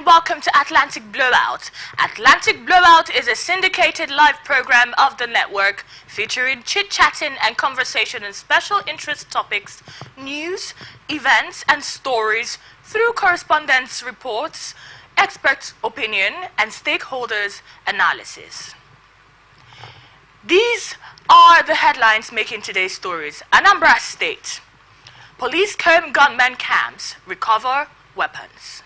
and welcome to Atlantic Blowout. Atlantic Blowout is a syndicated live program of the network featuring chit-chatting and conversation on special interest topics, news, events, and stories through correspondence reports, expert opinion, and stakeholders' analysis. These are the headlines making today's stories. Anambra State. Police comb gunmen camps, recover weapons.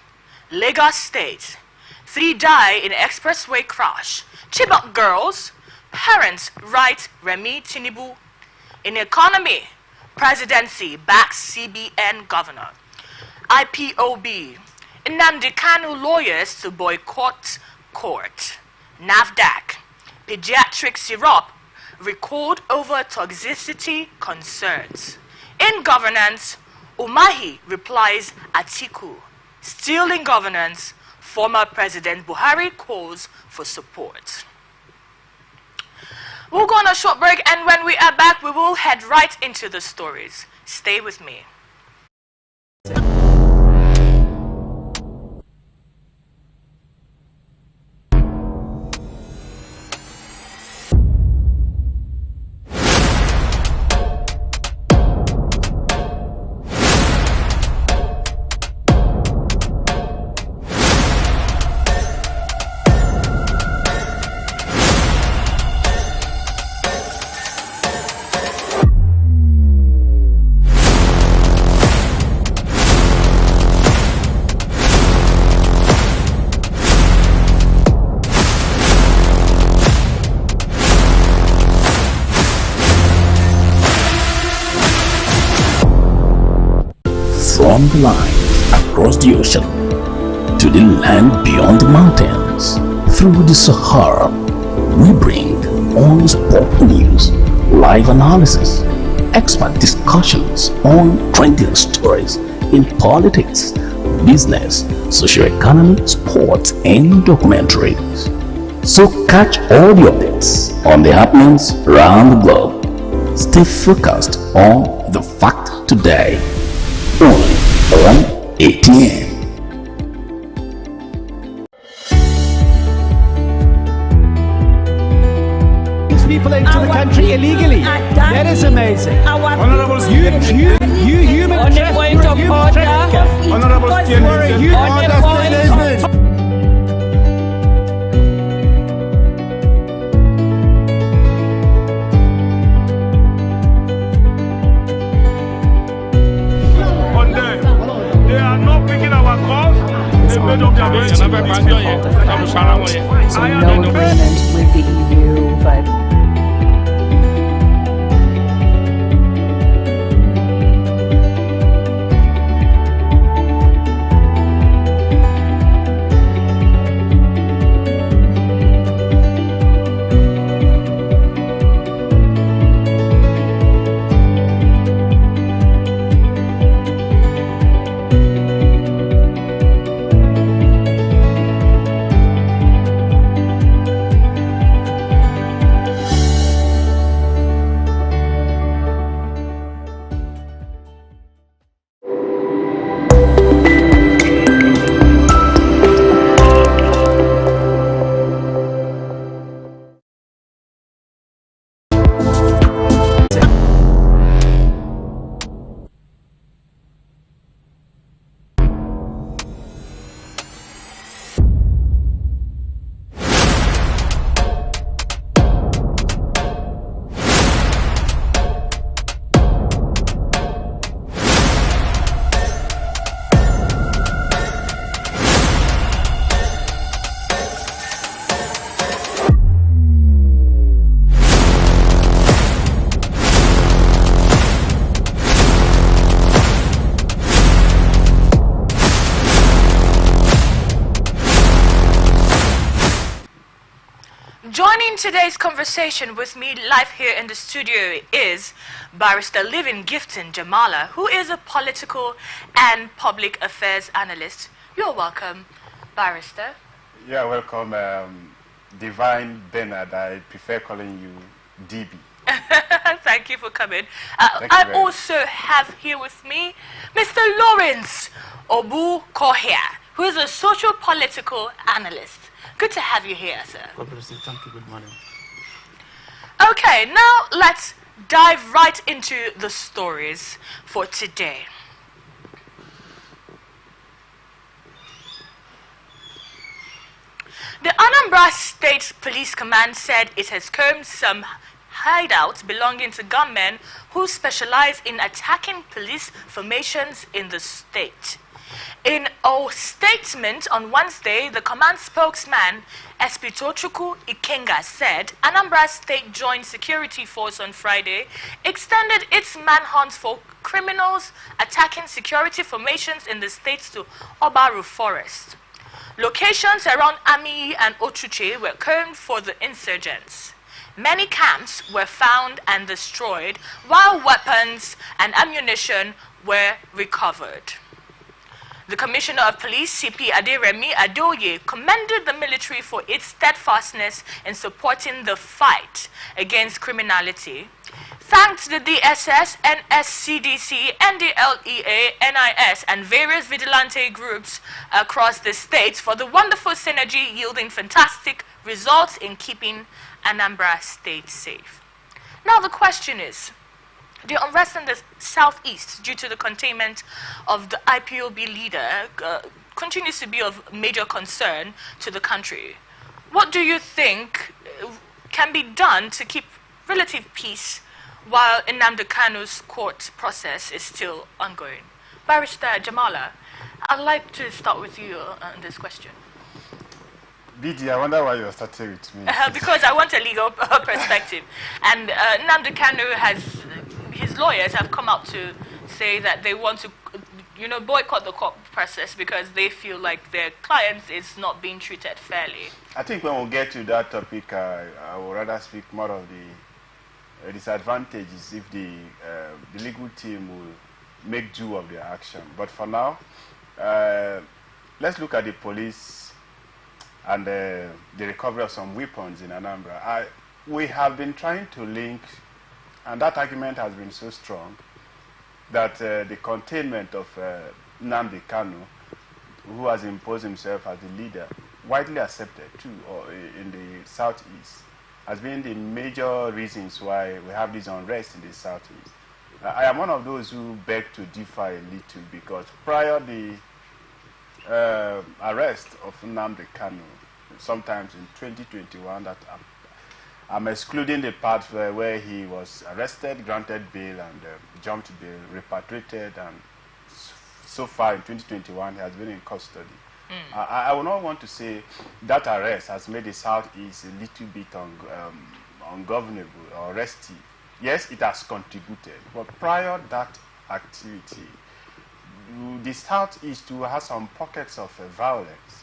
Lagos State. 3 die in expressway crash. Chibok girls. Parents write Remi Tinubu. In economy, presidency backs CBN governor. IPOB. Nnamdi Kanu lawyers to boycott court. NAFDAC. Pediatric syrup record over toxicity concerns. In governance, Umahi replies Atiku. Still in governance, former President Buhari calls for support. We'll go on a short break, and when we are back, we will head right into the stories. Stay with me. From the line across the ocean to the land beyond the mountains, through the Sahara, we bring on-spot news, live analysis, expert discussions on trending stories in politics, business, socio-economy, sports, and documentaries. So catch all the updates on the happenings around the globe. Stay focused on the fact today. Only on ATM. People into the country illegally. That is amazing. Honourable You human on the point of order. Honourable They are not picking our calls. They made up their minds. So no agreement with the EU, but Joining today's conversation with me live here in the studio is Barrister Living Gifton Jamala, who is a political and public affairs analyst. You're welcome, Barrister. Yeah, welcome, Divine Bernard. I prefer calling you DB. Thank you for coming. I also have here with me Mr. Lawrence Obu Kohia, who is a socio-political analyst. Good to have you here, sir. God bless you. Thank you. Good morning. Okay, now let's dive right into the stories for today. The Anambra State Police Command said it has combed some hideouts belonging to gunmen who specialize in attacking police formations in the state. In a statement on Wednesday, the command spokesman, Espitochukwu Ikenga, said Anambra State Joint Security Force on Friday extended its manhunt for criminals attacking security formations in the state to Obaru Forest. Locations around Ami and Ochuche were combed for the insurgents. Many camps were found and destroyed, while weapons and ammunition were recovered. The Commissioner of Police, CP Aderemi Adoye, commended the military for its steadfastness in supporting the fight against criminality, thanked the DSS, NSCDC, NDLEA, NIS, and various vigilante groups across the states for the wonderful synergy yielding fantastic results in keeping Anambra State safe. Now the question is, the unrest in the southeast due to the containment of the IPOB leader continues to be of major concern to the country. What do you think can be done to keep relative peace while Nnamdi Kanu's court process is still ongoing? Barrister Jamala, I'd like to start with you on this question. BD, I wonder why you're starting with me. Because I want a legal perspective. And Nnamdi Kanu his lawyers have come out to say that they want to, boycott the court process because they feel like their clients is not being treated fairly. I think when we get to that topic, I would rather speak more of the disadvantages if the legal team will make due of their action. But for now, let's look at the police and the recovery of some weapons in Anambra. We have been trying to link, and that argument has been so strong, that the containment of Nnamdi Kanu, who has imposed himself as the leader, widely accepted too, or in the southeast, has been the major reasons why we have this unrest in the southeast. I am one of those who beg to differ a little, because prior the arrest of Nnamdi Kanu, sometimes in 2021, that I'm excluding the part where he was arrested, granted bail, and jumped bail, repatriated, and so far in 2021 he has been in custody. I would not want to say that arrest has made the Southeast a little bit ungovernable or restive. Yes, it has contributed, but prior to that activity, the Southeast has some pockets of violence.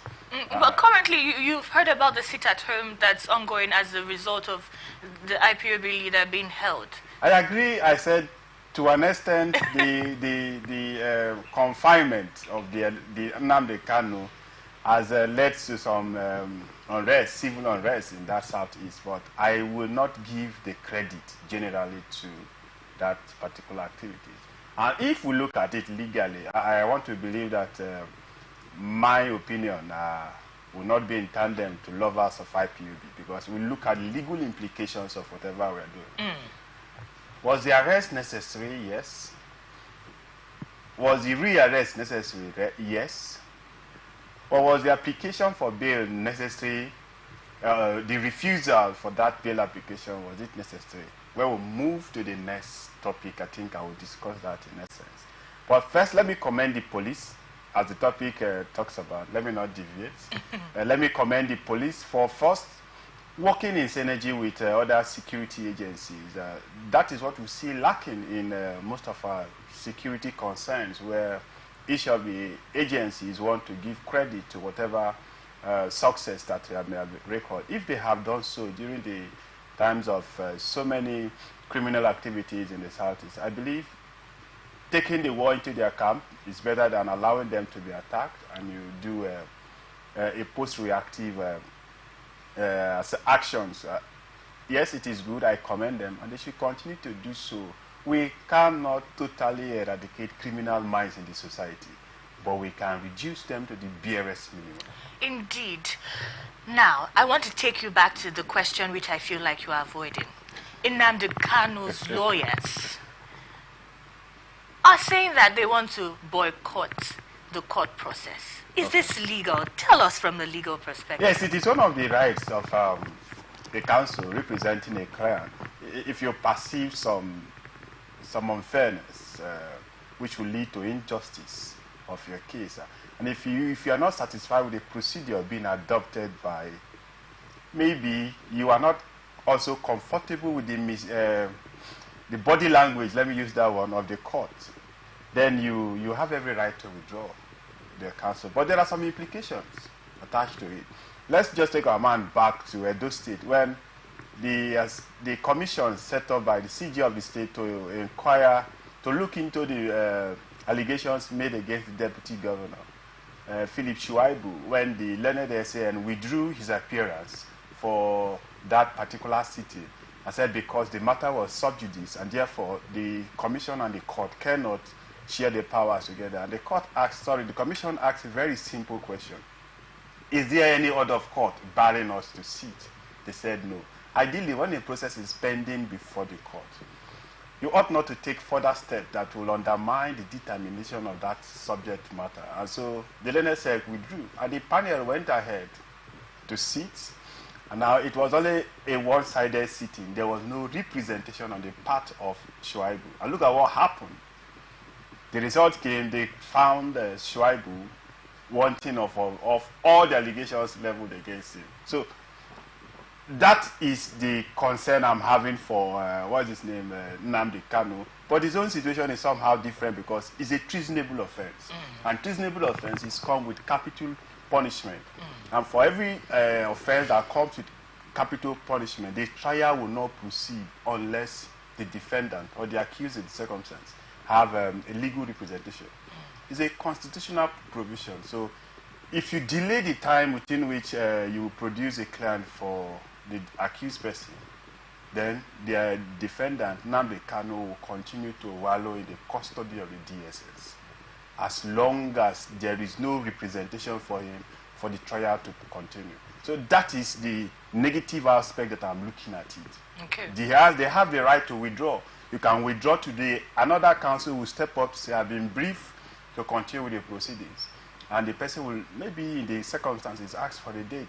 But currently, you've heard about the sit-at-home that's ongoing as a result of the IPOB leader being held. I agree. I said, to an extent, the confinement of the Nnamdi Kanu has led to some unrest, civil unrest in that southeast. But I will not give the credit generally to that particular activity. And if we look at it legally, I want to believe that my opinion will not be in tandem to lovers of IPOB, because we look at legal implications of whatever we're doing. Was the arrest necessary? Yes. Was the re-arrest necessary? Yes. Or was the application for bail necessary? The refusal for that bail application, was it necessary? When we move to the next topic, I think I will discuss that in essence. But first, let me commend the police, as the topic talks about. Let me not deviate. Let me commend the police for first working in synergy with other security agencies. That is what we see lacking in most of our security concerns, where each of the agencies want to give credit to whatever success that they have recorded. If they have done so during the times of so many criminal activities in the Southeast, I believe taking the war into their camp is better than allowing them to be attacked, and you do a post-reactive actions. Yes, it is good, I commend them, and they should continue to do so. We cannot totally eradicate criminal minds in the society, but we can reduce them to the barest minimum. Indeed. Now, I want to take you back to the question which I feel like you are avoiding. Nnamdi Kanu's lawyers are saying that they want to boycott the court process. Is this legal? Tell us from the legal perspective. Yes, it is one of the rights of the counsel representing a client. If you perceive some unfairness, which will lead to injustice of your case, and if you are not satisfied with the procedure being adopted by, maybe you are not also comfortable with the body language, let me use that one, of the court, then you have every right to withdraw the counsel. But there are some implications attached to it. Let's just take our mind back to Edo State when the commission set up by the CG of the state to inquire, to look into the allegations made against the deputy governor, Philip Shuaibu, when the learned SAN withdrew his appearance for that particular city. I said because the matter was sub judice and therefore the commission and the court cannot share the powers together. And the commission asked a very simple question. Is there any order of court barring us to sit? They said no. Ideally, when a process is pending before the court, you ought not to take further steps that will undermine the determination of that subject matter. And so the learned SEC withdrew, and the panel went ahead to sit. And now it was only a one-sided sitting. There was no representation on the part of Shuaibu. And look at what happened. The result came, they found Shuaibu wanting of all the allegations leveled against him. So that is the concern I'm having for, what's his name, Nnamdi Kanu. But his own situation is somehow different because it's a treasonable offense. And treasonable offenses come with capital punishment. And for every offense that comes with capital punishment, the trial will not proceed unless the defendant or the accused in the circumstance have a legal representation. It's a constitutional provision. So if you delay the time within which you produce a client for the accused person, then the defendant, Nnamdi Kanu, will continue to wallow in the custody of the DSS as long as there is no representation for him for the trial to continue. So that is the negative aspect that I'm looking at it. Okay. They have the right to withdraw. You can withdraw today. Another counsel will step up to say, I've been briefed to continue with the proceedings. And the person will, maybe in the circumstances, ask for the date.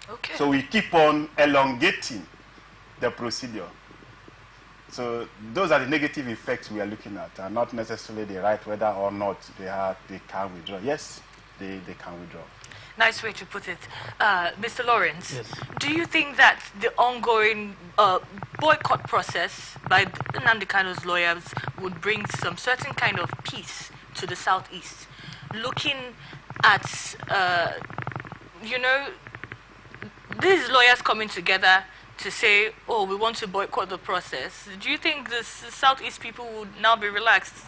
Okay. So we keep on elongating the procedure. So those are the negative effects we are looking at, and not necessarily the right whether or not they can withdraw. Yes, they can withdraw. Nice way to put it. Mr. Lawrence, Yes. do you think that the ongoing boycott process by Nnamdi Kanu's lawyers would bring some certain kind of peace to the Southeast? Looking at, these lawyers coming together to say, oh, we want to boycott the process. Do you think the Southeast people would now be relaxed,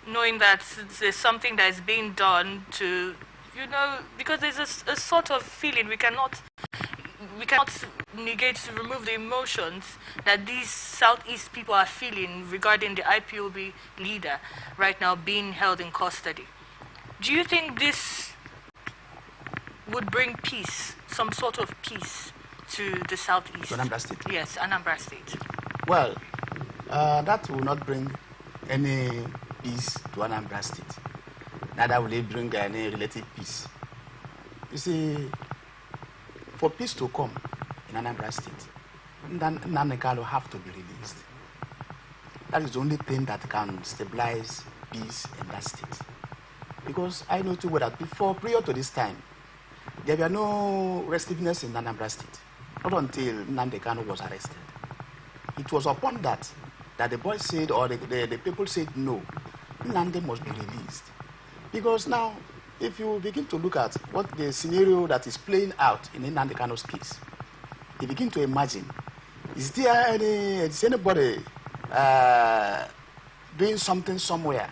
knowing that there's something that is being done to, because there's a sort of feeling we cannot negate, to remove the emotions that these Southeast people are feeling regarding the IPOB leader right now being held in custody. Do you think this would bring peace, some sort of peace, to the Southeast? To Anambra State? Yes, Anambra State. Well, that will not bring any peace to Anambra State. Neither will it bring any relative peace. You see, for peace to come in Anambra State, then Nnamdi Kanu have to be released. That is the only thing that can stabilize peace in that state. Because I know too well that prior to this time, there were no restiveness in Anambra State. Not until Nnamdi Kanu was arrested. It was upon that the boys said, or the people said, no, Nnamdi must be released. Because now, if you begin to look at what the scenario that is playing out in Nnamdi Kanu's case, you begin to imagine, is anybody doing something somewhere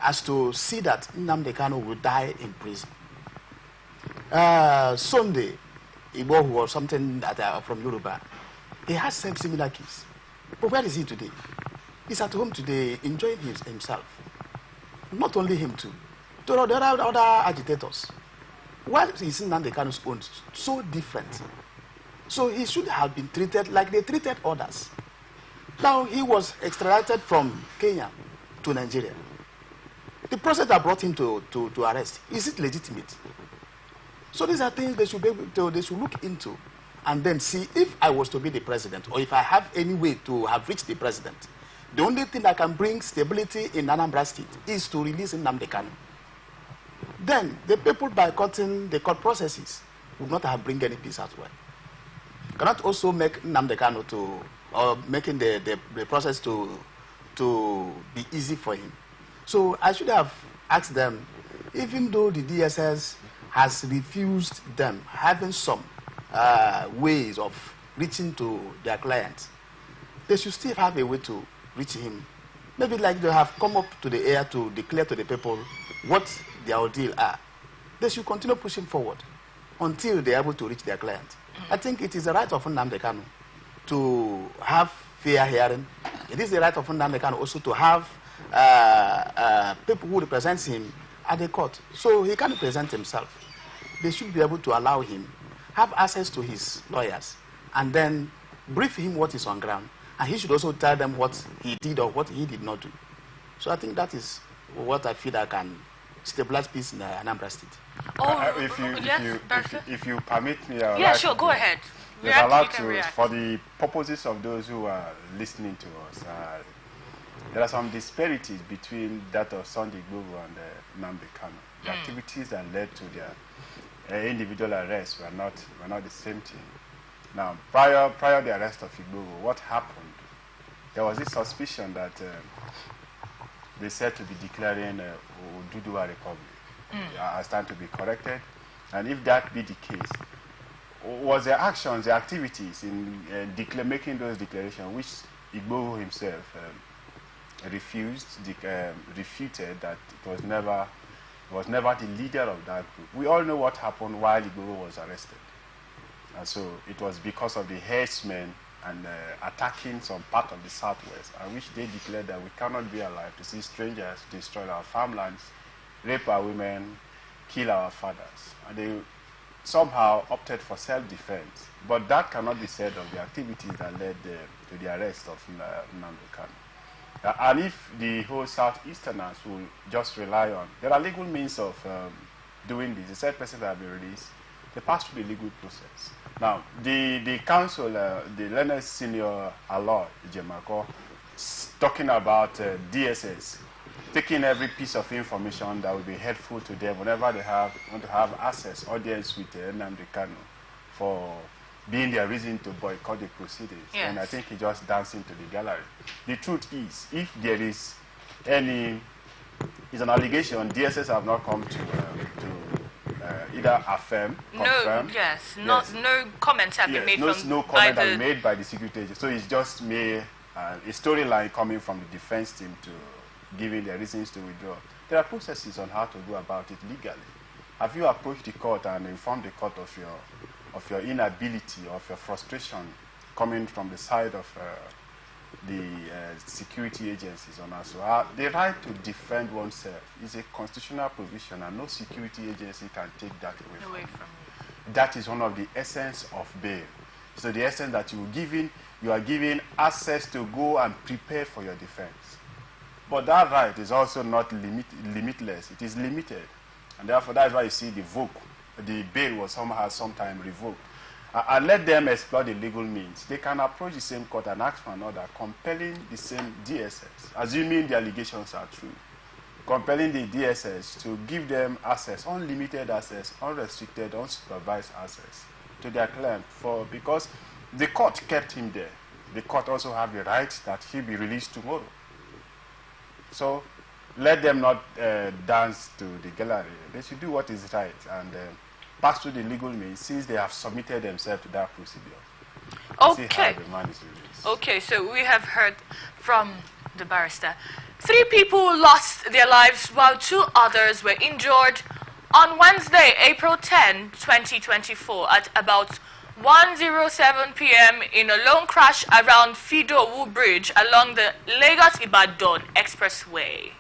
as to see that Nnamdi Kanu will die in prison? Sunday, Igbo or something that from Yoruba, he has some similar case. But where is he today? He's at home today enjoying himself. Not only him too. to the other agitators. Why is Nnamdi Kanu's own so different? So he should have been treated like they treated others. Now he was extradited from Kenya to Nigeria. The process that brought him to arrest, is it legitimate? So these are things they should be able to, they should look into, and then see if I was to be the president, or if I have any way to have reached the president. The only thing that can bring stability in Anambra State is to release Nnamdi Kanu. Then the people boycotting the court processes would not have bring any peace as well. Cannot also make Nnamdi Kanu to, or making the process to be easy for him. So I should have asked them, even though the DSS has refused them having some ways of reaching to their clients, they should still have a way to reach him. Maybe like they have come up to the air to declare to the people what their ordeal are. They should continue pushing forward until they are able to reach their client. I think it is the right of Nnamdi Kanu to have fair hearing. It is the right of Nnamdi Kanu also to have people who represent him at the court. So he can represent himself. They should be able to allow him have access to his lawyers and then brief him what is on ground. And he should also tell them what he did or what he did not do. So I think that is what I feel that can stabilize peace in Anambra State. If you permit me, yeah, like sure, go ahead. For the purposes of those who are listening to us, there are some disparities between that of Sunday Igboho and Nnamdi Kanu. The activities that led to their individual arrests were not the same thing. Now, prior to the arrest of Igboho, what happened? There was this suspicion that they said to be declaring Oduduwa Republic. I stand to be corrected. And if that be the case, was their actions, their activities in making those declarations, which Igboho himself refuted that it was never the leader of that group. We all know what happened while Igboho was arrested. And so it was because of the herdsmen and attacking some part of the southwest, and which they declared that we cannot be alive to see strangers destroy our farmlands, rape our women, kill our fathers. And they somehow opted for self-defense. But that cannot be said of the activities that led to the arrest of Nnamdi Kanu. And if the whole Southeasterners will just rely on, there are legal means of doing this. The said person that have been released, they pass through the legal process. Now, the council, the learned senior Alo Ijemako, talking about DSS, taking every piece of information that will be helpful to them whenever they want to have access, audience with Nnamdi Kanu for being their reason to boycott the proceedings. Yes. And I think he just danced into the gallery. The truth is, if there is any, it's an allegation, DSS have not come to either affirm, confirm. No comments have been made no comment have been made by the security agent. So it's just a storyline coming from the defense team to giving their reasons to withdraw. There are processes on how to go about it legally. Have you approached the court and informed the court of your inability, of your frustration coming from the side of the security agencies on us? So the right to defend oneself is a constitutional provision, and no security agency can take that away from you. That is one of the essence of bail. So the essence that you are given access to go and prepare for your defense. But that right is also not limitless. It is limited. And therefore, that's why you see the bail was sometime revoked. And let them explore the legal means. They can approach the same court and ask for an order compelling the same DSS, assuming the allegations are true, compelling the DSS to give them access, unlimited access, unrestricted, unsupervised access to their client, because the court kept him there. The court also have the right that he be released tomorrow. So let them not dance to the gallery. They should do what is right and pass through the legal means, since they have submitted themselves to that procedure. Okay. See how the man is released. Okay, so we have heard from the barrister. 3 people lost their lives while 2 others were injured on Wednesday, April 10, 2024 at about 1:07 p.m. in a lone crash around Fidowu Bridge along the Lagos-Ibadan Expressway.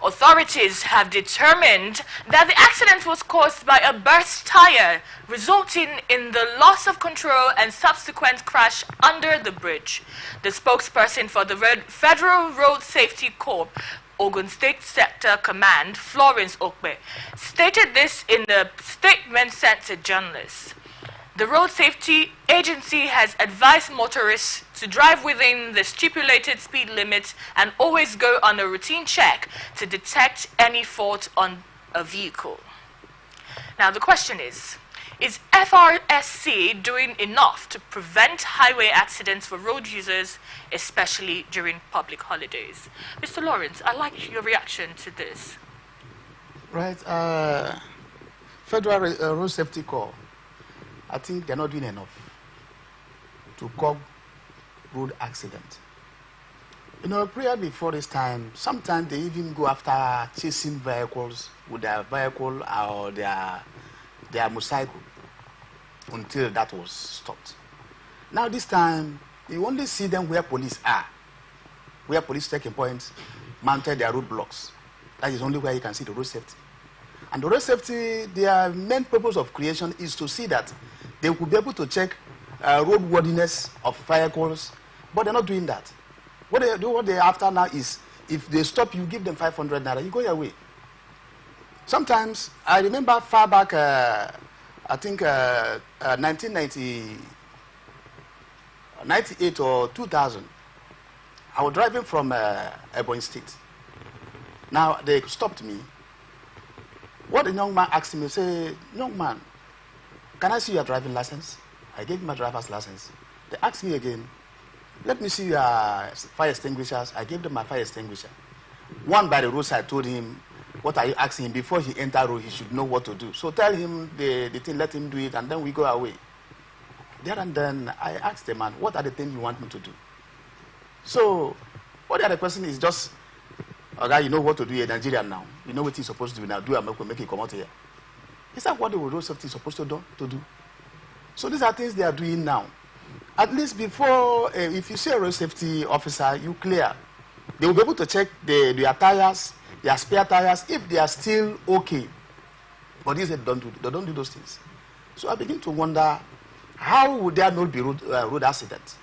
Authorities have determined that the accident was caused by a burst tire, resulting in the loss of control and subsequent crash under the bridge. The spokesperson for the Federal Road Safety Corps, Ogun State Sector Command, Florence Okpe, stated this in a statement sent to journalists. The Road Safety Agency has advised motorists to drive within the stipulated speed limit and always go on a routine check to detect any fault on a vehicle. Now the question is FRSC doing enough to prevent highway accidents for road users, especially during public holidays? Mr. Lawrence, I'd like your reaction to this. Right. Federal Road Safety Corps, I think they're not doing enough to curb road accident. You know, prior before this time, sometimes they even go after chasing vehicles with their vehicle or their motorcycle until that was stopped. Now this time, you only see them where police are, where police checking points mounted their roadblocks. That is only where you can see the road safety. And the road safety, their main purpose of creation is to see that they will be able to check roadworthiness of vehicles, but they're not doing that. What they're after now is, if they stop you, give them 500 naira, you go your way. Sometimes, I remember far back, I think 1998 or 2000, I was driving from Ebonyi State. Now, they stopped me. What the young man asked me, say, young man, can I see your driving license? I gave him my driver's license. They asked me again, let me see your fire extinguishers. I gave them my fire extinguisher. One by the roadside told him, what are you asking him? Before he enter road, he should know what to do. So tell him the thing, let him do it, and then we go away. There and then, I asked the man, what are the things you want me to do? So, what the other question is just, okay, you know what to do in Nigeria now. You know what you're supposed to do now. Do and make it come out here. Is that what the road safety is supposed to do? So these are things they are doing now. At least before, if you see a road safety officer, you clear. They will be able to check their tires, their spare tires, if they are still okay. But these they don't do those things. So I begin to wonder, how would there not be road accidents?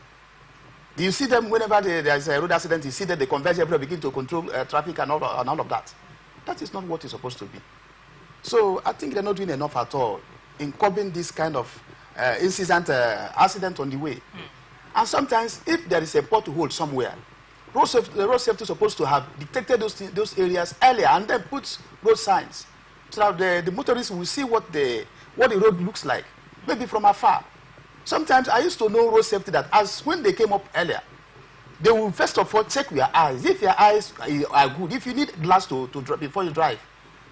Do you see them whenever there is a road accident? You see that they converge, everybody begin to control traffic and all of that. That is not what it's supposed to be. So I think they're not doing enough at all in curbing this kind of accident on the way. And sometimes, if there is a pothole somewhere, the road safety is supposed to have detected those areas earlier and then put road signs so that the motorists will see what the road looks like, maybe from afar. Sometimes I used to know road safety that when they came up earlier, they will first of all check your eyes. If your eyes are good, if you need glass to drive before you drive,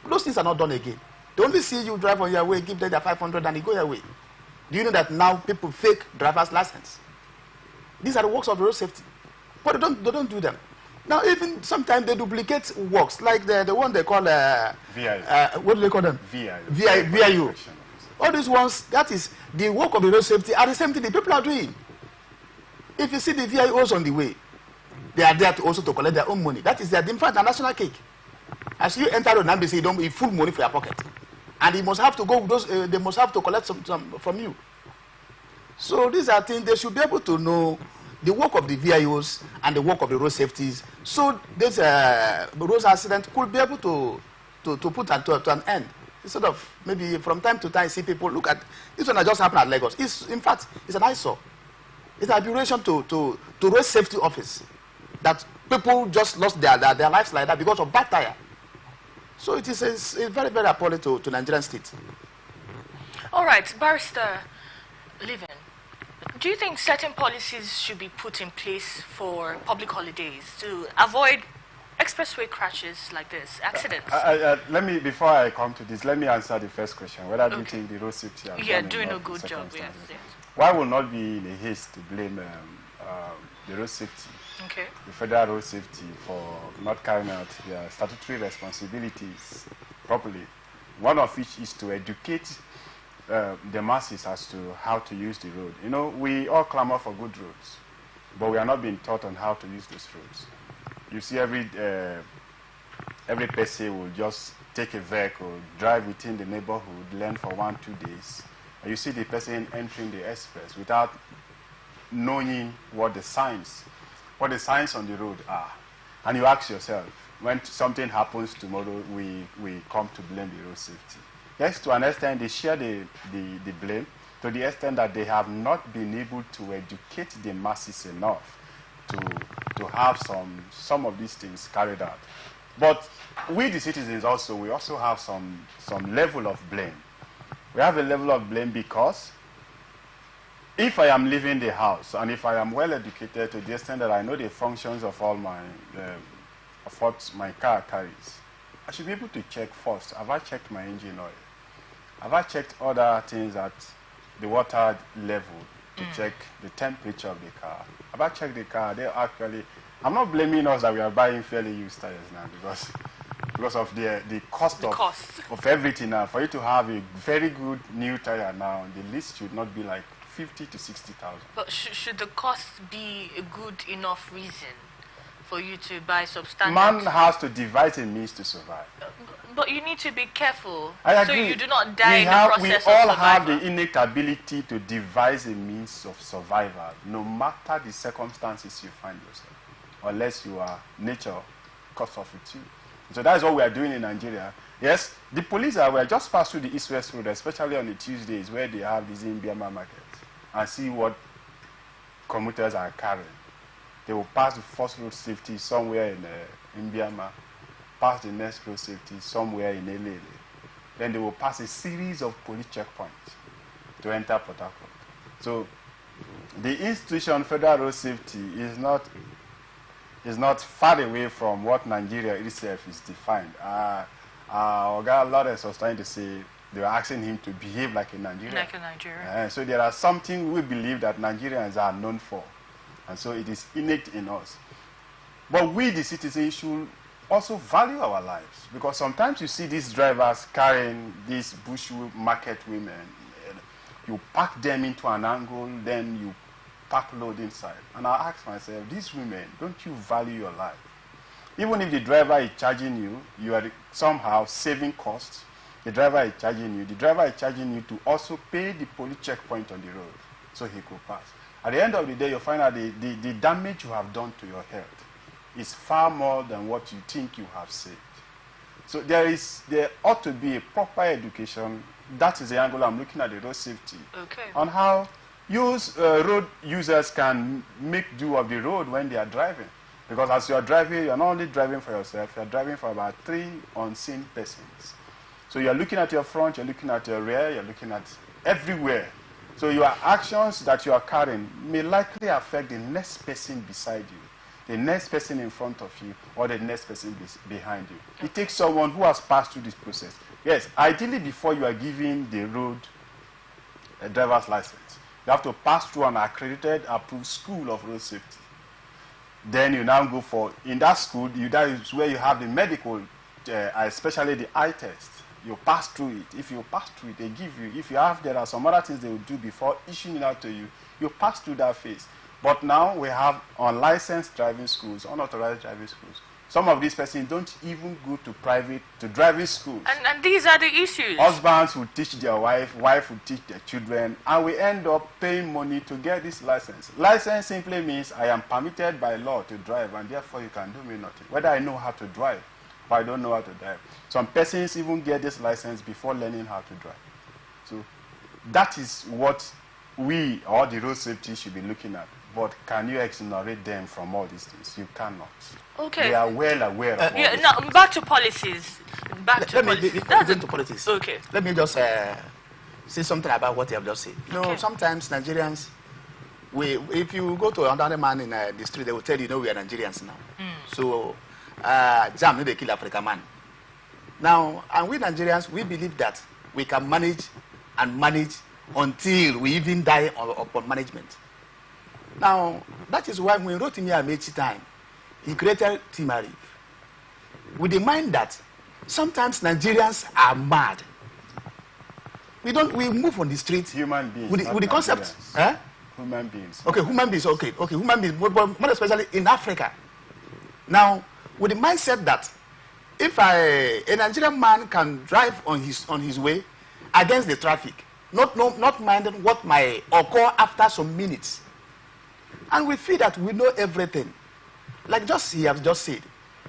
those things are not done again. They only see you drive on your way, give them their 500 and they go your way. Do you know that now people fake driver's license? These are the works of road safety. But they don't do them. Now even sometimes they duplicate works, like the one they call VIU. What do they call them? VIU. All these ones, that is the work of the road safety, are the same thing the people are doing. If you see the VIOs on the way, they are there also to collect their own money. That is in fact, a national cake. As you enter the NAMBC, you don't need full money for your pocket. And they must have to go, they must have to collect some from you. So these are things they should be able to know the work of the VIOs and the work of the road safeties. So this road accident could be able to put to an end. Instead of maybe from time to time see people look at this one that just happened at Lagos. In fact, it's an eyesore. It's an aberration to road safety office that people just lost their lives like that because of bad tire. So it is a very, very appalling to Nigerian state. All right, Barrister Livin, do you think certain policies should be put in place for public holidays to avoid expressway crashes like this, accidents? Before I come to this, let me answer the first question. Whether do you think the road safety are doing a good job? Yes. Why will not be in a haste to blame the road safety, the federal road safety, for not carrying out their statutory responsibilities properly? One of which is to educate the masses as to how to use the road. You know, we all clamor for good roads, but we are not being taught on how to use those roads. You see every every person will just take a vehicle, drive within the neighborhood, learn for 1-2 days, and you see the person entering the express without knowing what the signs on the road are. And you ask yourself, when something happens tomorrow, we come to blame the road safety. Yes, to an extent, they share the blame to the extent that they have not been able to educate the masses enough to have some of these things carried out. But we, the citizens, we also have some level of blame. We have a level of blame because if I am leaving the house and if I am well educated to the extent that I know the functions of all of what my car carries, I should be able to check first. Have I checked my engine oil? Have I checked other things at the water level to check the temperature of the car? Have I checked the car? I'm not blaming us that we are buying fairly used tires now because of the cost of everything now. For you to have a very good new tire now, the list should not be like 50 to 60,000. But should the cost be a good enough reason for you to buy substandard? Man has to devise a means to survive. But you need to be careful I agree. so you do not die in the process we of all survival. have the innate ability to devise a means of survival, no matter the circumstances you find yourself, unless you are nature cause of it too. So that's what we are doing in Nigeria. Yes, the police were just passed through the East-West Road, especially on the Tuesdays where they have these Mbiama markets, and see what commuters are carrying. They will pass the first road safety somewhere in Mbiama, pass the next road safety somewhere in Elele. Then they will pass a series of police checkpoints to enter Port Harcourt. So the institution Federal Road Safety is not far away from what Nigeria itself is defined. Oga Lawrence was trying to say they were asking him to behave like a Nigerian. Like a Nigerian. So there are something we believe that Nigerians are known for. And so it is innate in us. But we, the citizens, should also value our lives. Because sometimes you see these drivers carrying these bush market women. You pack them into an angle, then you pack load inside. And I ask myself, these women, don't you value your life? Even if the driver is charging you, you are somehow saving costs. The driver is charging you to also pay the police checkpoint on the road so he could pass. At the end of the day, you'll find out the damage you have done to your health is far more than what you think you have saved. So there ought to be a proper education. That is the angle I'm looking at the road safety. Okay. On how road users can make do of the road when they are driving. Because as you are driving, you're not only driving for yourself, you're driving for about 3 unseen persons. So you're looking at your front, you're looking at your rear, you're looking at everywhere. So your actions that you are carrying may likely affect the next person beside you, the next person in front of you, or the next person behind you. It takes someone who has passed through this process. Yes, ideally before you are giving the road a driver's license, you have to pass through an accredited, approved school of road safety. Then you now go for, in that school, that is where you have the medical, especially the eye test. You pass through it. If you pass through it, they give you. If you have, there are some other things they will do before issuing it out to you. You pass through that phase. But now we have unlicensed driving schools, unauthorized driving schools. Some of these persons don't even go to driving schools. And these are the issues. Husbands will teach their wife will teach their children, and we end up paying money to get this license. License simply means I am permitted by law to drive, and therefore you can do me nothing. Whether I know how to drive, or I don't know how to drive. Some persons even get this license before learning how to drive. So that is what we, or the road safety, should be looking at. But can you exonerate them from all these things? You cannot. Okay. They are well aware of all these now, things. back to policies. Let me get into politics. Okay. Let me just say something about what you have just said. You know, sometimes Nigerians, if you go to another man in the street, they will tell you, we are Nigerians now. So, jam, they kill African man. Now, and we Nigerians, we believe that we can manage until we even die upon management. Now, that is why when Rotimi Amechi time, he created Team Arif with the mind that sometimes Nigerians are mad. We move on the street. Human beings. With the concept. Human beings. Okay, human beings. Okay, human beings. But more especially in Africa. Now, with the mindset that if a Nigerian man can drive on his way against the traffic, not minding what might occur after some minutes, and we feel that we know everything, like he has just said,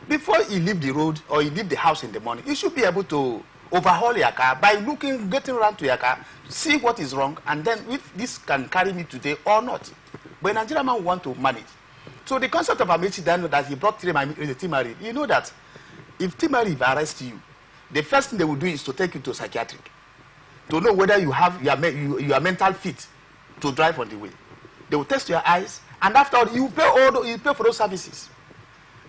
before he leave the road or he leave the house in the morning, you should be able to overhaul your car by getting around to your car, see what is wrong, and then if this can carry me today or not. But a Nigerian man want to manage. So the concept of Amechi Dano that he brought Timari, you know that if Timari arrests you, the first thing they will do is to take you to psychiatric to know whether you are mental fit to drive on the way. They will test your eyes, and after all, you pay for those services.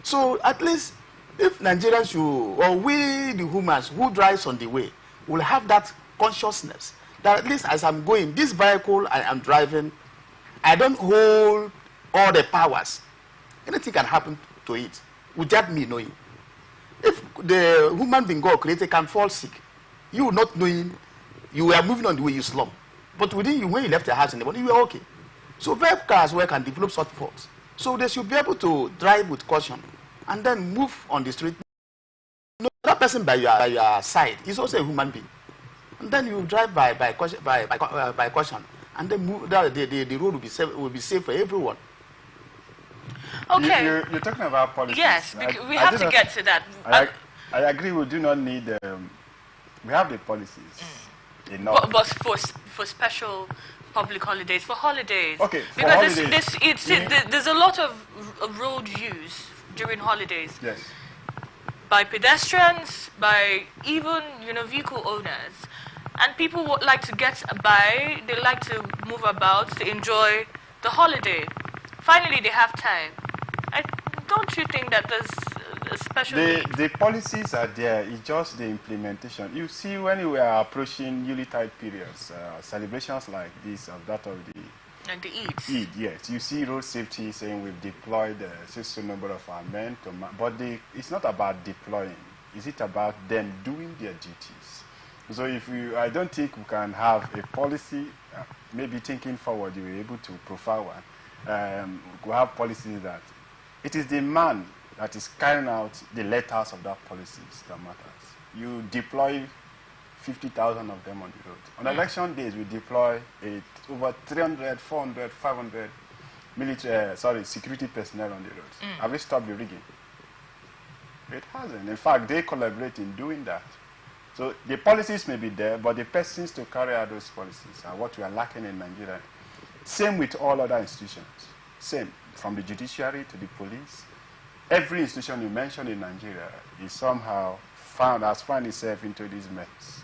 So at least if Nigerians or we the humans who drives on the way will have that consciousness that at least as I'm going, this vehicle I am driving, I don't hold all the powers. Anything can happen to it without me knowing. If the human being God created can fall sick, you not knowing, you are moving on the way you slump. But within you, when you left your house in the morning, you are okay. So vehicle as well can develop such faults. So they should be able to drive with caution and then move on the street. No, that person by your side is also a human being. And then you drive by caution, and then move, the road will be safe for everyone. Okay. You're talking about policies. Yes, we have to get to that. I agree. We do not need. We have the policies. Enough. But for special public holidays, for holidays. Okay. For because holidays. there's a lot of road use during holidays. Yes. By pedestrians, by even vehicle owners, and people would like to get by. They like to move about to enjoy the holiday. Finally, they have time. Don't you think that there's a special need? The policies are there. It's just the implementation. You see, when we are approaching Yuletide periods, celebrations like this or that of the Like the Eid. Eid, yes. You see road safety saying we've deployed a certain number of our men to but it's not about deploying. Is it about them doing their duties? So I don't think we can have a policy, maybe thinking forward, you will be able to profile one. We have policies that it is the man that is carrying out the letters of that policies that matters. You deploy 50,000 of them on the road. On election days, we deploy over 300, 400, 500 security personnel on the roads. Have we stopped the rigging? It hasn't. In fact, they collaborate in doing that. So the policies may be there, but the persons to carry out those policies are what we are lacking in Nigeria. Same with all other institutions. Same, from the judiciary to the police. Every institution you mention in Nigeria is somehow has found itself into this mess.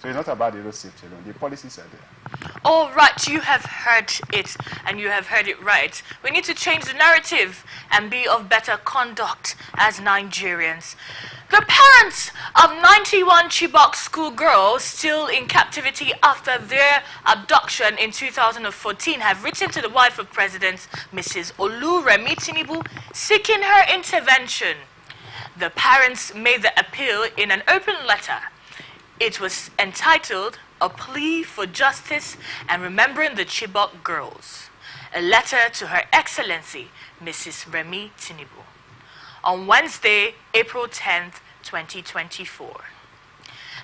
So it's not about the road safety alone. The policies are there. All right, you have heard it, and you have heard it right. We need to change the narrative and be of better conduct as Nigerians. The parents of 91 Chibok schoolgirls still in captivity after their abduction in 2014 have written to the wife of President Mrs. Oluremi Tinubu seeking her intervention. The parents made the appeal in an open letter. It was entitled, "A Plea for Justice and Remembering the Chibok Girls," a letter to Her Excellency, Mrs. Remi Tinubu, on Wednesday, April 10th, 2024.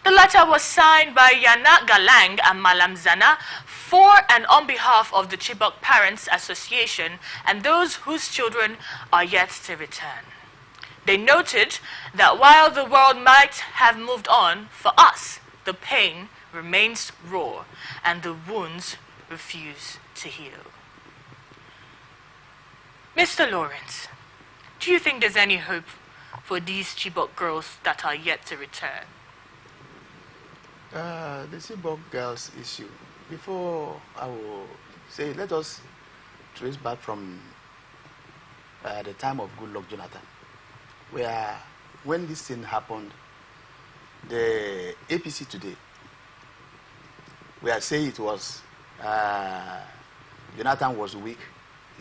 The letter was signed by Yana Galang and Malam Zana for and on behalf of the Chibok Parents Association and those whose children are yet to return. They noted that while the world might have moved on, for us, the pain remains raw and the wounds refuse to heal. Mr. Lawrence, do you think there's any hope for these Chibok girls that are yet to return? The Chibok girls issue, before I will say, let us trace back from the time of Goodluck Jonathan, where when this thing happened, the APC today, we are saying it was Jonathan was weak,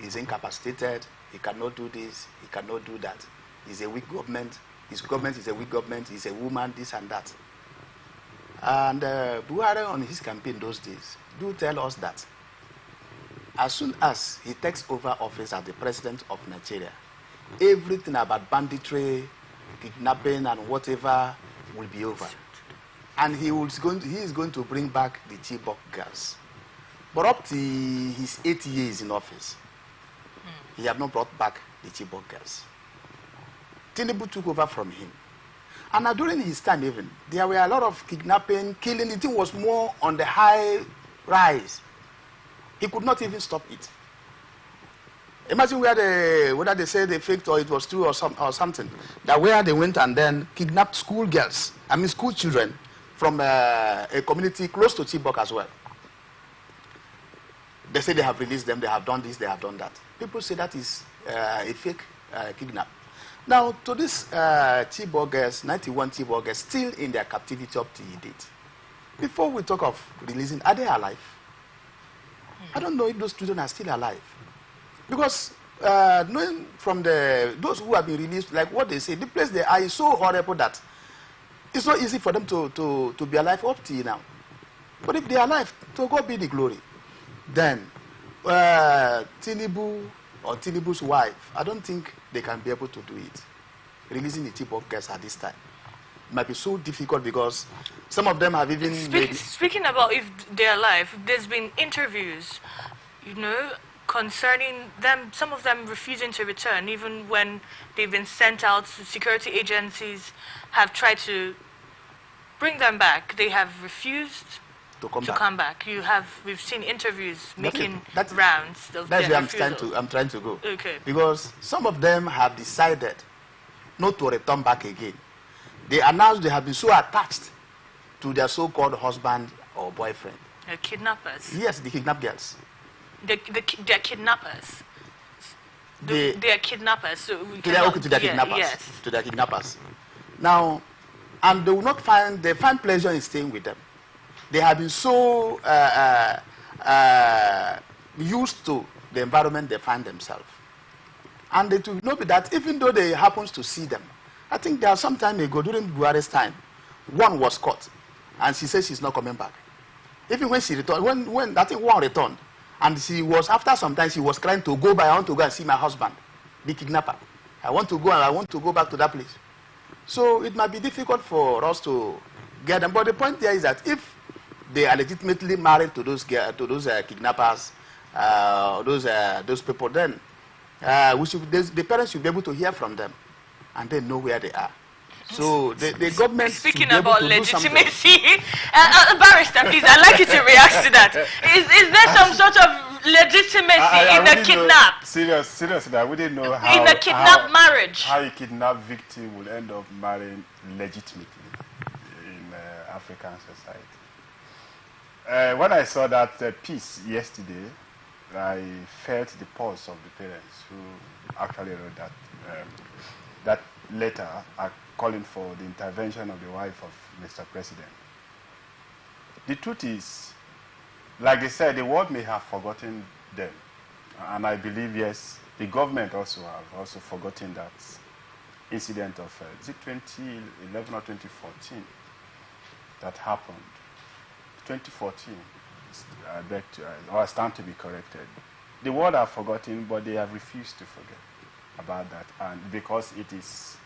he's incapacitated, he cannot do this, he cannot do that. He's a weak government, his government is a weak government, he's a woman, this and that. And Buhari on his campaign those days do tell us that as soon as he takes over office as the president of Nigeria, everything about banditry, kidnapping and whatever will be over. And he is going to bring back the Chibok girls. But up to his 8 years in office, he have not brought back the Chibok girls. Tinubu took over from him. And during his time even, there were a lot of kidnapping, killing. The thing was more on the high rise. He could not even stop it. Imagine whether they say they faked or it was true or something. That where they went and then kidnapped school children from a community close to Chibok as well. They say they have released them, they have done this, they have done that. People say that is a fake kidnap. Now, to this Chibok girls, 91 Chibok girls, still in their captivity up to date. Before we talk of releasing, are they alive? I don't know if those children are still alive. Because knowing from those who have been released, like what they say, the place they are is so horrible that it's not easy for them to be alive up to now. But if they are alive, to God be the glory. Then Tinubu or Tinubu's wife, I don't think they can be able to do it. Releasing the Chibok girls at this time. It might be so difficult because some of them have even... Speaking about if they're alive, there's been interviews, concerning them, some of them refusing to return, even when they've been sent out. Security agencies have tried to bring them back. They have refused to come back. We've seen interviews making rounds. That's where I'm trying to go. Okay. Because some of them have decided not to return back again. They announced they have been so attached to their so-called husband or boyfriend. They're kidnappers. Yes, the kidnapped girls. They're kidnappers. They're kidnappers. So to their kidnappers. Yes. To their kidnappers. Now, and they will not find pleasure in staying with them. They have been so used to the environment they find themselves. And it will not be that even though they happens to see them. I think there was some time ago, during Buhari's time, one was caught. And she says she's not coming back. Even when she returned, when I think one returned, and she was, after some time, she was crying to go by, I want to go and see my husband, the kidnapper. I want to go back to that place. So it might be difficult for us to get them. But the point there is that if they are legitimately married to those kidnappers, those people, then the parents should be able to hear from them and then know where they are. So the government... Speaking about legitimacy, Barrister, please, I'd like you to react to that. Is there some sort of legitimacy in the kidnap? Seriously, I wouldn't know how... In a kidnap marriage. How a kidnapped victim will end up marrying legitimately in African society. When I saw that piece yesterday, I felt the pulse of the parents who actually wrote that letter calling for the intervention of the wife of Mr. President. The truth is, like they said, the world may have forgotten them. And I believe, yes, the government also have forgotten that incident of, is it 2011 or 2014 that happened? 2014, I stand to be corrected. The world have forgotten, but they have refused to forget about that. And because it is,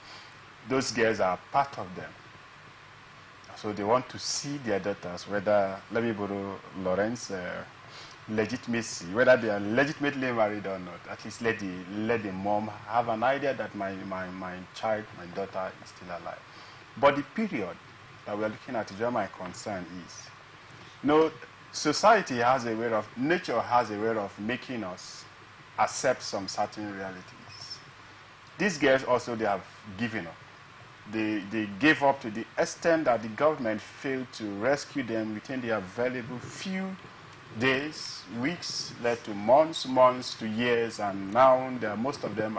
those girls are part of them. So they want to see their daughters, whether, let me borrow Lawrence, legitimacy, whether they are legitimately married or not. At least let the mom have an idea that my child, my daughter is still alive. But the period that we are looking at is where my concern is. Society has a way of, nature has a way of making us accept some certain realities. These girls also, they have given up. They gave up to the extent that the government failed to rescue them within the available few days, weeks, led to months to years, and now most of them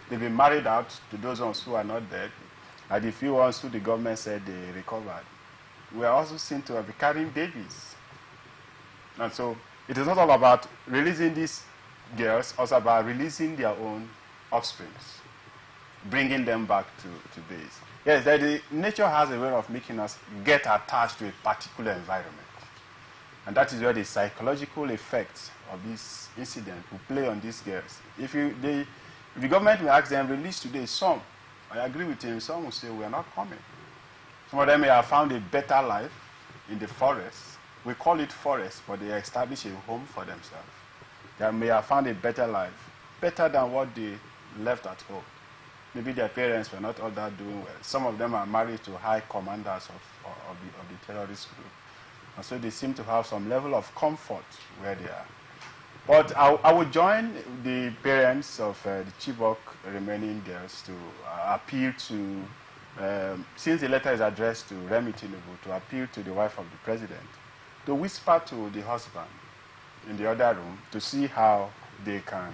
they've been married out to those ones who are not dead, and the few ones who the government said they recovered. We are also seen to be carrying babies. And so it is not all about releasing these girls, also about releasing their own offsprings, bringing them back to base. Yes, nature has a way of making us get attached to a particular environment. And that is where the psychological effects of this incident will play on these girls. If the government will ask them, release today some, I agree with him. Some will say we are not coming. Some of them may have found a better life in the forest. We call it forest, but they establish a home for themselves. They may have found a better life, better than what they left at home. Maybe their parents were not all that doing well. Some of them are married to high commanders of the terrorist group. And so they seem to have some level of comfort where they are. But I would join the parents of the Chibok remaining girls to appeal to, since the letter is addressed to Remi Tinubu, to appeal to the wife of the president, to whisper to the husband in the other room to see how they can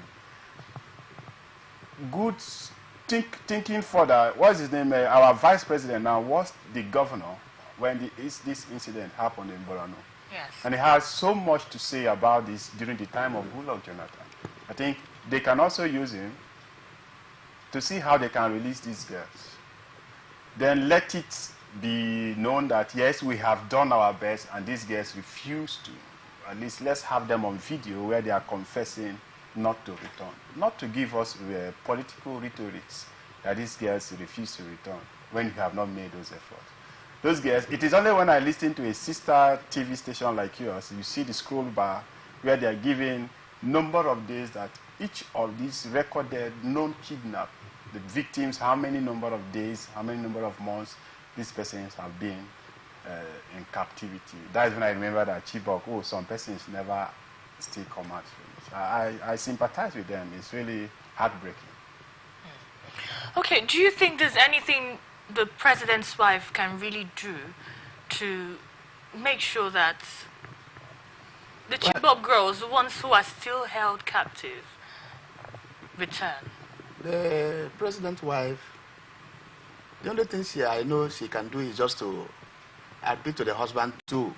thinking further. What's his name? Our vice president now was the governor when this incident happened in Borno. Yes. And he has so much to say about this during the time of Goodluck Jonathan. I think they can also use him to see how they can release these girls. Then let it be known that, yes, we have done our best and these girls refuse to. At least let's have them on video where they are confessing not to return. Not to give us political rhetorics that these girls refuse to return when you have not made those efforts. Those girls, it is only when I listen to a sister TV station like yours, you see the scroll bar where they are giving number of days that each of these recorded known kidnap, the victims, how many number of days, how many number of months these persons have been in captivity. That is when I remember that Chibok, some persons never still come out from it. I sympathize with them. It's really heartbreaking. Okay, do you think there's anything the president's wife can really do to make sure that the Chibok girls, the ones who are still held captive, return? The president's wife, the only thing I know she can do is just to appeal to the husband to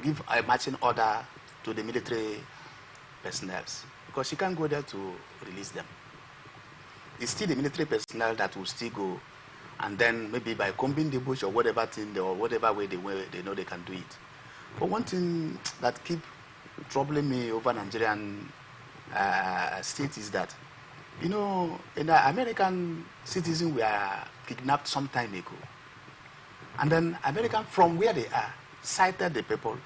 give a marching order to the military personnel, because she can't go there to release them. It's still the military personnel that will still go, and then maybe by combing the bush or whatever thing or whatever way they know they can do it. But one thing that keep troubling me over Nigerian state is that, in the American citizens were kidnapped some time ago, and then American from where they are cited the people,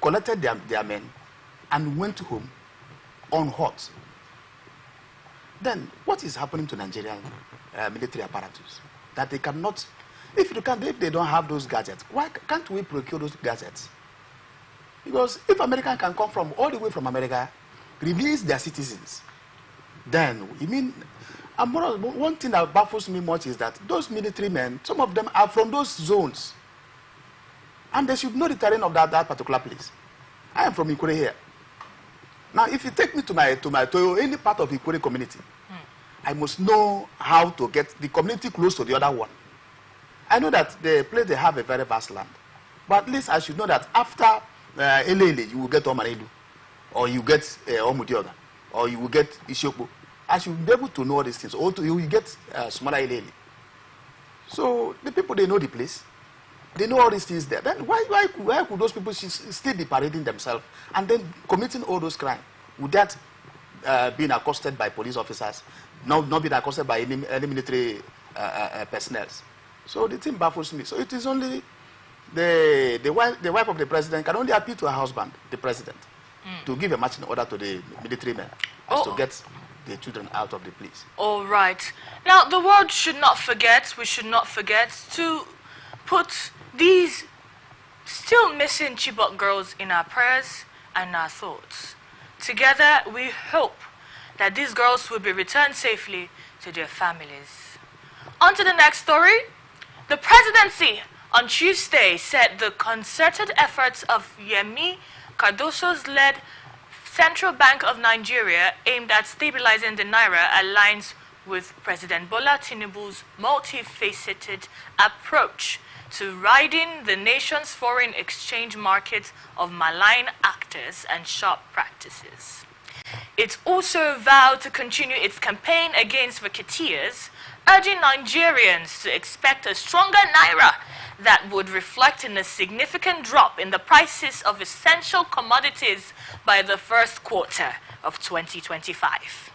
collected their men, and went home on hot. Then what is happening to Nigerian military apparatus? That they cannot, if they don't have those gadgets, why can't we procure those gadgets? Because if American can come from all the way from America, release their citizens, then one thing that baffles me much is that those military men, some of them are from those zones, and they should know the terrain of that particular place. I am from Ikure here. Now, if you take me to any part of Ikure community, I must know how to get the community close to the other one. I know that the place they have a very vast land, but at least I should know that after Elele, you will get Omarelu, or you get Omudioga, or you will get Ishopo. I should be able to know all these things, or you will get Sumara Elele. So the people, they know the place. They know all these things there. Then why could those people still be parading themselves and then committing all those crimes without being accosted by police officers, not being accosted by any military personnel? So the thing baffles me. So it is only the wife of the president can only appeal to her husband, the president, to give a marching order to the military men as to get the children out of the place. All right. Now, the world should not forget, we should not forget to put these still missing Chibok girls in our prayers and our thoughts. Together, we hope that these girls will be returned safely to their families. On to the next story. The presidency on Tuesday said the concerted efforts of Yemi Cardoso's led Central Bank of Nigeria aimed at stabilizing the naira aligns with President Bola Tinubu's multifaceted approach to ridding the nation's foreign exchange market of malign actors and sharp practices. It also vowed to continue its campaign against racketeers, urging Nigerians to expect a stronger naira that would reflect in a significant drop in the prices of essential commodities by the first quarter of 2025.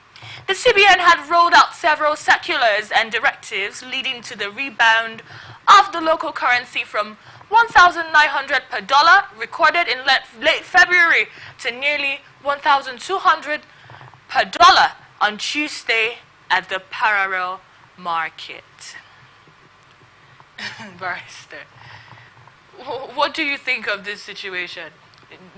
The CBN had rolled out several circulars and directives leading to the rebound of the local currency from 1,900 per dollar recorded in late February to nearly 1,200 per dollar on Tuesday at the parallel market. Barrister, what do you think of this situation?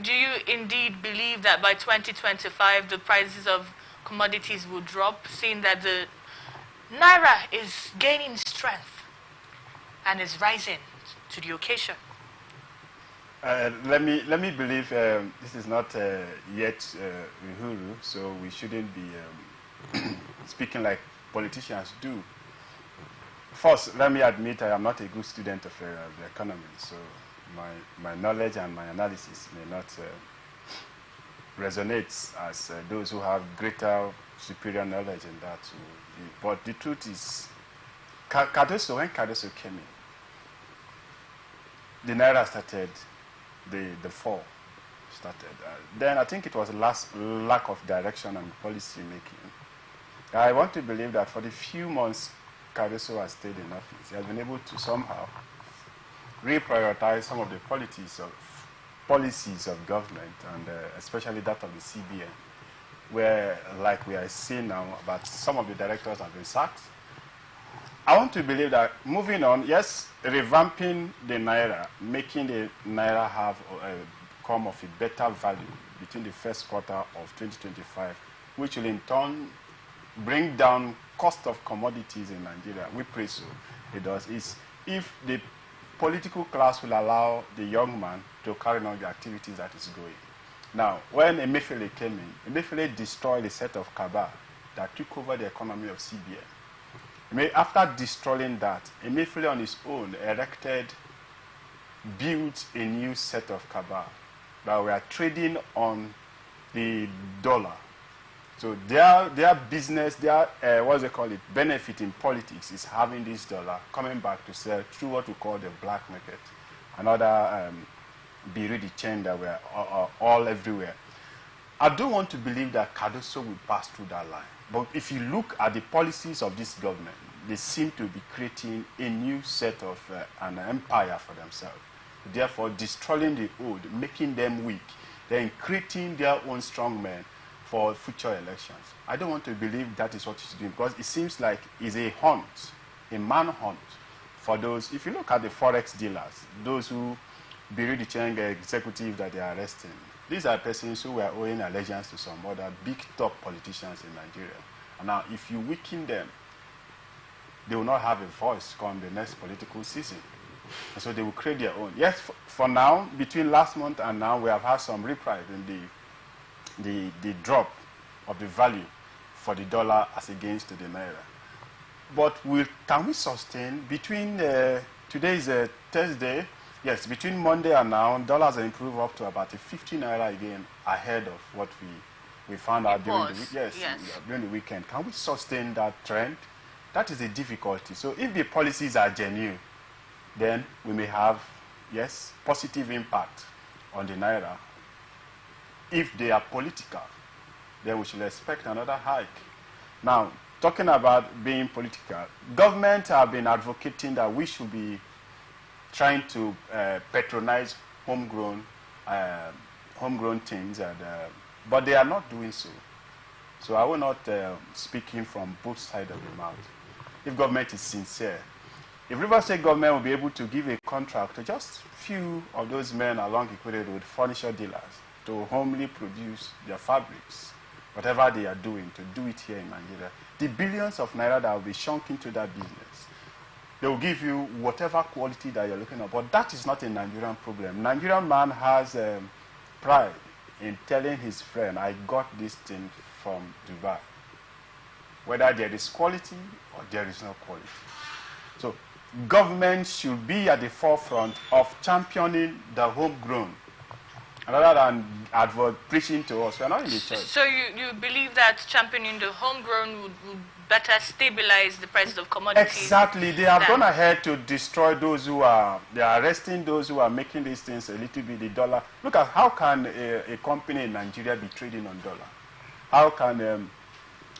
Do you indeed believe that by 2025 the prices of commodities will drop, seeing that the Naira is gaining strength and is rising to the occasion? Let me believe this is not yet Uhuru, so we shouldn't be speaking like politicians do. First, let me admit I am not a good student of the economy, so my knowledge and my analysis may not resonate as those who have greater, superior knowledge in that. But the truth is, when Cardoso came in, the Naira started, the fall started. Then I think it was lack of direction and policy making. I want to believe that for the few months Cardoso has stayed in office, he has been able to somehow reprioritize some of the policies of government, and especially that of the CBN, where, like we are seeing now, about some of the directors have been sacked. I want to believe that moving on, yes, revamping the Naira, making the Naira have come of a better value between the first quarter of 2025, which will in turn bring down cost of commodities in Nigeria. We pray so. It does. Is if the political class will allow the young man to carry on the activities that is going. Now, when Emefiele came in, Emefiele destroyed a set of cabal that took over the economy of CBN. After destroying that, Emefiele on his own built a new set of cabal that were trading on the dollar. So their business, their benefit in politics is having this dollar coming back to sell through what we call the black market. Another Biridi chain that were all everywhere. I don't want to believe that Cardoso will pass through that line. But if you look at the policies of this government, they seem to be creating a new set of an empire for themselves. Therefore, destroying the old, making them weak, then creating their own strong men for future elections. I don't want to believe that is what he's doing, because it seems like it's a hunt, a manhunt for those. If you look at the forex dealers, those who bury the Cheng executive that they are arresting, these are persons who were owing allegiance to some other big top politicians in Nigeria. And now, if you weaken them, they will not have a voice come the next political season. And so they will create their own. Yes, for now, between last month and now, we have had some reprieve in the drop of the value for the dollar as against the Naira. But can we sustain between, today is Thursday, yes, between Monday and now, dollars have improved up to about a 50 Naira again ahead of what we found out during the week. Yes, during the weekend. Can we sustain that trend? That is a difficulty. So if the policies are genuine, then we may have, yes, positive impact on the Naira. If they are political, then we should expect another hike. Now, talking about being political, government have been advocating that we should be trying to patronize homegrown things, but they are not doing so. So I will not speaking from both sides of the mouth. If government is sincere, if Rivers State government will be able to give a contract to just few of those men along equated with furniture dealers to homely produce their fabrics, whatever they are doing, to do it here in Nigeria, the billions of Naira that will be sunk into that business, they will give you whatever quality that you're looking at. But that is not a Nigerian problem. Nigerian man has pride in telling his friend, I got this thing from Dubai. Whether there is quality or there is no quality. So government should be at the forefront of championing the homegrown, rather than preaching to us. We are not in the church. So you believe that championing the homegrown would better stabilize the prices of commodities? Exactly. They have gone ahead to destroy those who are, they are arresting those who are making these things a little bit the dollar. Look at how can a company in Nigeria be trading on dollar? How can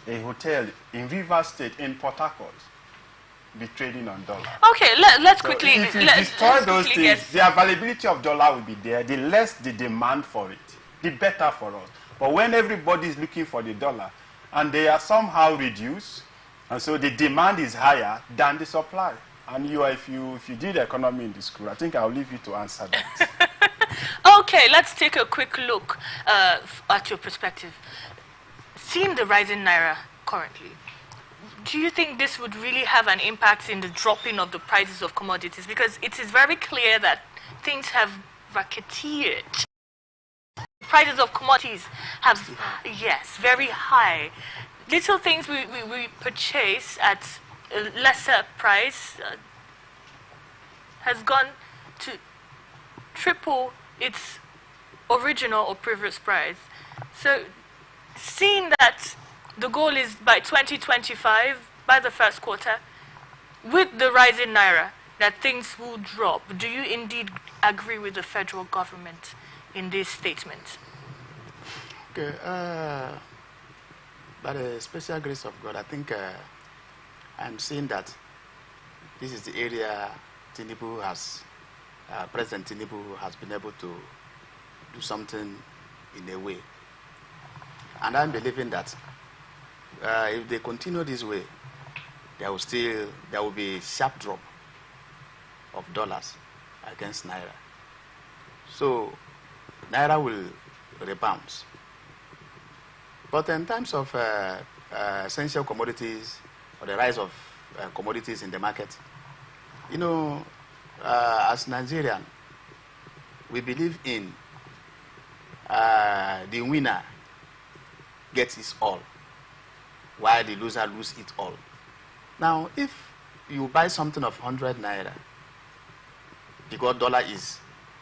a hotel in Rivers State in Port Harcourt be trading on dollar? Okay, let's So quickly... if you let's destroy those quickly things, the availability of dollar will be there. The less the demand for it, the better for us. But when everybody is looking for the dollar and they are somehow reduced, and so the demand is higher than the supply. And if you did economy in the school, I think I'll leave you to answer that. Okay, let's take a quick look at your perspective. Seeing the rising naira currently, do you think this would really have an impact in the dropping of the prices of commodities? Because it is very clear that things have racketeered. Prices of commodities have, yes, very high. Little things we purchase at a lesser price has gone to triple its original or previous price. So seeing that the goal is by 2025, by the first quarter, with the rise in naira, that things will drop, do you indeed agree with the federal government in this statement? Okay, by the special grace of God, I think I'm seeing that this is the area Tinubu has, President Tinubu has been able to do something in a way. And I'm believing that if they continue this way, there will be a sharp drop of dollars against naira. So naira will rebound. But in terms of essential commodities or the rise of commodities in the market, you know, as Nigerian, we believe in the winner gets his all, while the loser loses it all. Now, if you buy something of 100 naira, because dollar is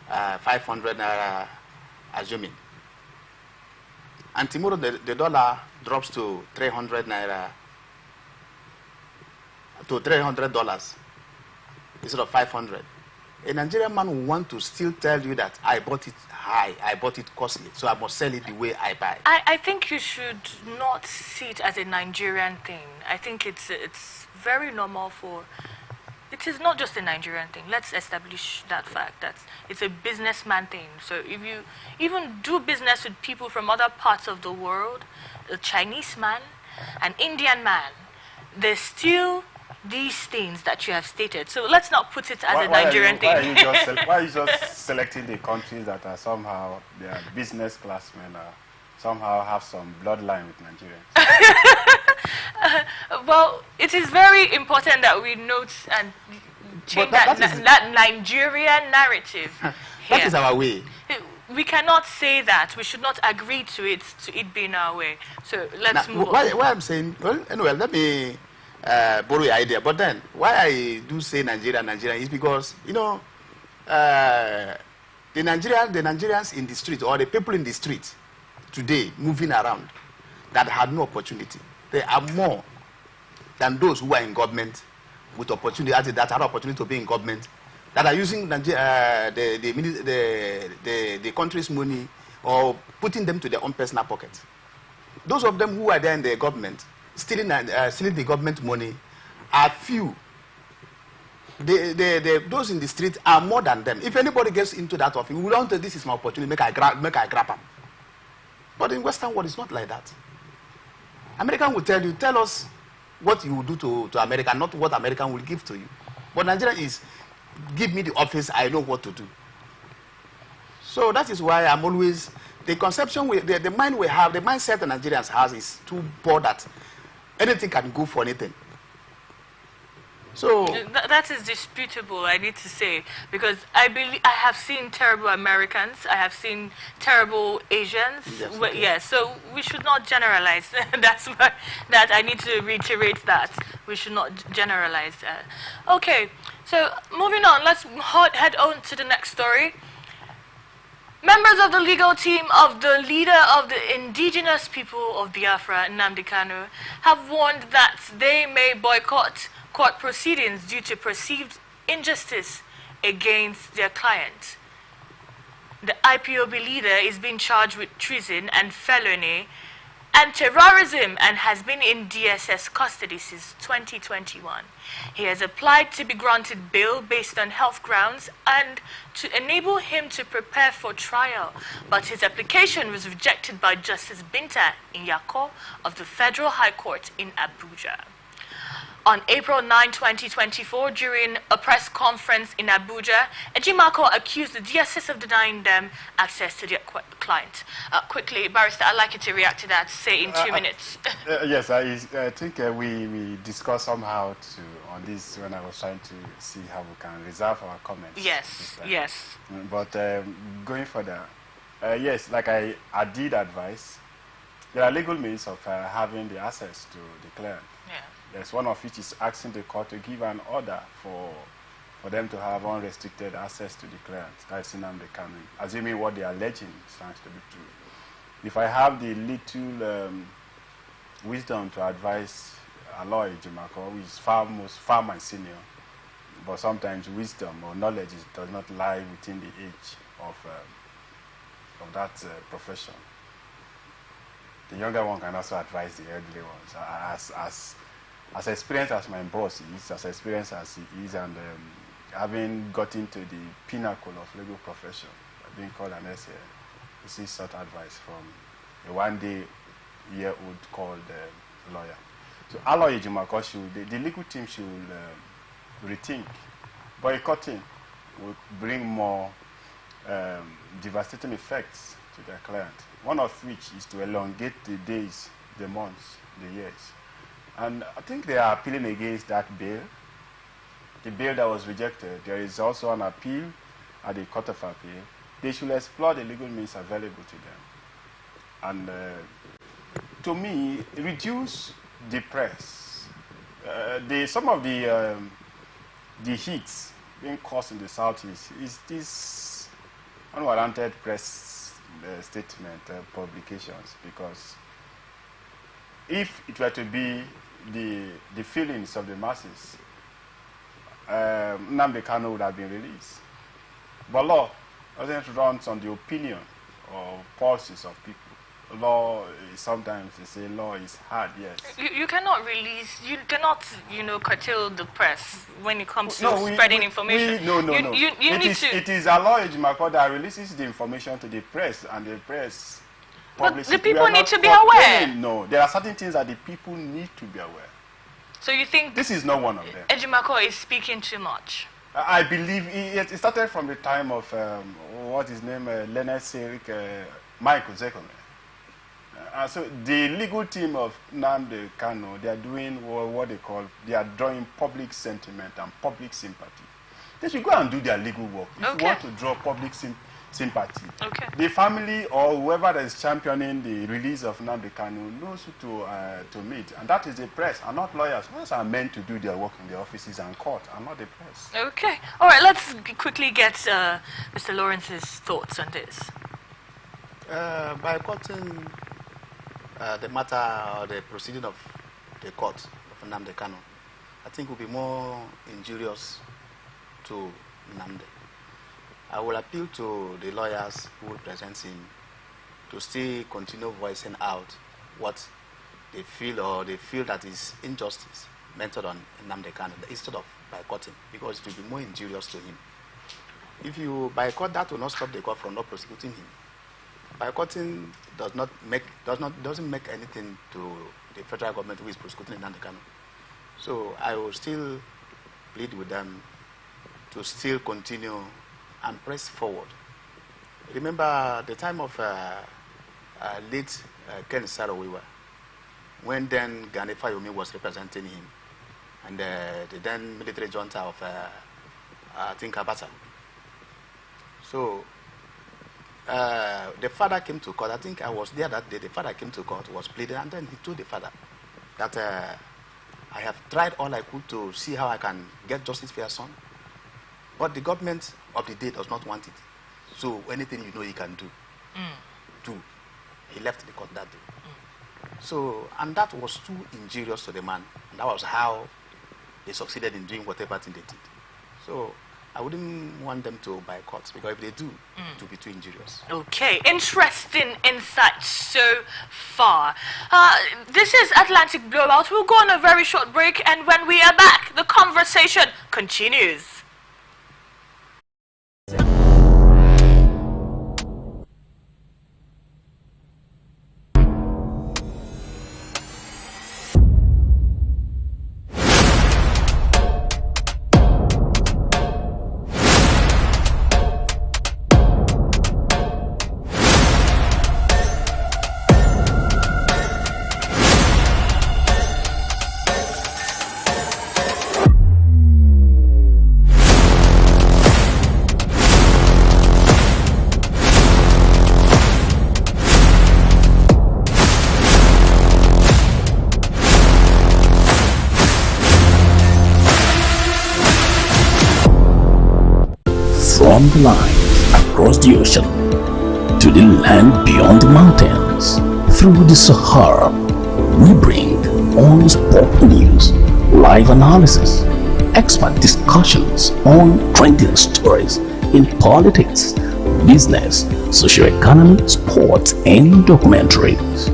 500 naira, assuming, and tomorrow the dollar drops to 300 naira, to $300 instead of 500. A Nigerian man will want to still tell you that I bought it high, I bought it costly, so I must sell it the way I buy. I think you should not see it as a Nigerian thing. I think it's very normal for... It is not just a Nigerian thing. Let's establish that fact that it's a businessman thing. So if you even do business with people from other parts of the world, a Chinese man, an Indian man, there's still these things that you have stated. So let's not put it as a Nigerian thing. Why are you just selecting the countries that are somehow, they are business classmen, somehow have some bloodline with Nigerians? Well, it is very important that we note and change that Nigerian narrative. That is our way. We cannot say that. We should not agree to it being our way. So let's move on. Why I'm saying, well, anyway, let me borrow your idea. But then, why I do say Nigeria is because, you know, the Nigerians in the street, or the people in the street today moving around that had no opportunity, they are more than those who are in government with opportunity, that had opportunity to be in government, that are using the country's money or putting them to their own personal pockets. Those of them who are there in the government, stealing the government money, are few. Those in the street are more than them. If anybody gets into that office, we want to, this is my opportunity, make I grab them. But in Western world, it's not like that. American will tell us what you will do to America, not what American will give to you. But Nigeria is, give me the office, I know what to do. So that is why I'm always, the conception, the mind we have, the mindset the Nigerians has is too poor that anything can go for anything. So that is disputable, I need to say, because I have seen terrible Americans, I have seen terrible Asians. Yes, okay. Yeah, so we should not generalize. That's why that I need to reiterate that we should not generalize. Okay, so moving on, let's head on to the next story. Members of the legal team of the leader of the indigenous people of Biafra, Nnamdi Kanu, have warned that they may boycott court proceedings due to perceived injustice against their client. The IPOB leader is being charged with treason and felony and terrorism and has been in DSS custody since 2021. He has applied to be granted bail based on health grounds and to enable him to prepare for trial, but his application was rejected by Justice Binta Nyako of the Federal High Court in Abuja. On April 9, 2024, during a press conference in Abuja, Ejimako accused the DSS of denying them access to their client. Quickly, Barrister, I'd like you to react to that, say in 2 minutes. Yes, I think we discussed somehow on this when I was trying to see how we can reserve our comments. Yes, yes. But going further, yes, like I did advise, there are legal means of having the access to the client. Yeah. There's one of which is asking the court to give an order for them to have unrestricted access to the client. That's Nnamdi Kanu, assuming what they are alleging stands to be true. If I have the little wisdom to advise Aloy Ejimako, who is far my senior, but sometimes wisdom or knowledge does not lie within the age of that profession. The younger one can also advise the elderly ones. As experienced as my boss is, as experienced as he is, and having got into the pinnacle of legal profession, being called an SA, this is such advice from a one-day-year-old called lawyer. So Aloy Ejimako, the legal team should rethink. Boycotting will bring more devastating effects to their client, one of which is to elongate the days, the months, the years. And I think they are appealing against that bill, the bill that was rejected. There is also an appeal at the Court of Appeal. They should explore the legal means available to them. And to me, reduce the press. Some of the hits being caused in the Southeast is this unwarranted press statement publications, because if it were to be the feelings of the masses, Nnamdi Kanu would have been released. But law doesn't run on the opinion or pulses of people. Law, sometimes they say law is hard, yes. You cannot release, you cannot, curtail the press when it comes to spreading information. No. It is Aloy Ejimako that releases the information to the press, and the press publishes. But the people need to be aware. No, there are certain things that the people need to be aware. So you think this is not one of them? Ejimako is speaking too much? I believe it started from the time of, what is his name, Leonard Serik, Michael Zekome. So the legal team of Nnamdi Kanu, they are doing what they call, they are drawing public sentiment and public sympathy. They should go and do their legal work. If you want to draw public sympathy, the family or whoever that is championing the release of Nnamdi Kanu knows who to meet, and that is the press, and not lawyers. Lawyers are meant to do their work in the offices and court, and not the press. Okay. All right, let's quickly get Mr. Lawrence's thoughts on this. Boycotting the matter or the proceeding of the court of Nnamdi Kanu, I think will be more injurious to Nnamdi. I will appeal to the lawyers who represent him to still continue voicing out what they feel, or they feel that is injustice meted on Nnamdi Kanu instead of boycotting, because it will be more injurious to him. If you boycott, that will not stop the court from not prosecuting him. Boycotting doesn't make anything to the federal government who is prosecuting Nnamdi Kanu. So I will still plead with them to still continue and press forward. Remember the time of late Ken Saro-Wiwa, when then Gani Fayomi was representing him, and the then military junta of I think Abata. So the father came to court. I think I was there that day. The father came to court, was pleading, and then he told the father that I have tried all I could to see how I can get justice for your son, but the government of the day does not want it. So anything you know he can do, do. He left the court that day. So, and that was too injurious to the man, and that was how they succeeded in doing whatever thing they did. So I wouldn't want them to boycott, because if they do, it will be too injurious. Okay, interesting insights so far. This is Atlantic Blowout. We'll go on a very short break, and when we are back, the conversation continues. From the line across the ocean to the land beyond the mountains, through the Sahara, we bring on sport news, live analysis, expert discussions on trending stories in politics, business, socio-economy, sports, and documentaries.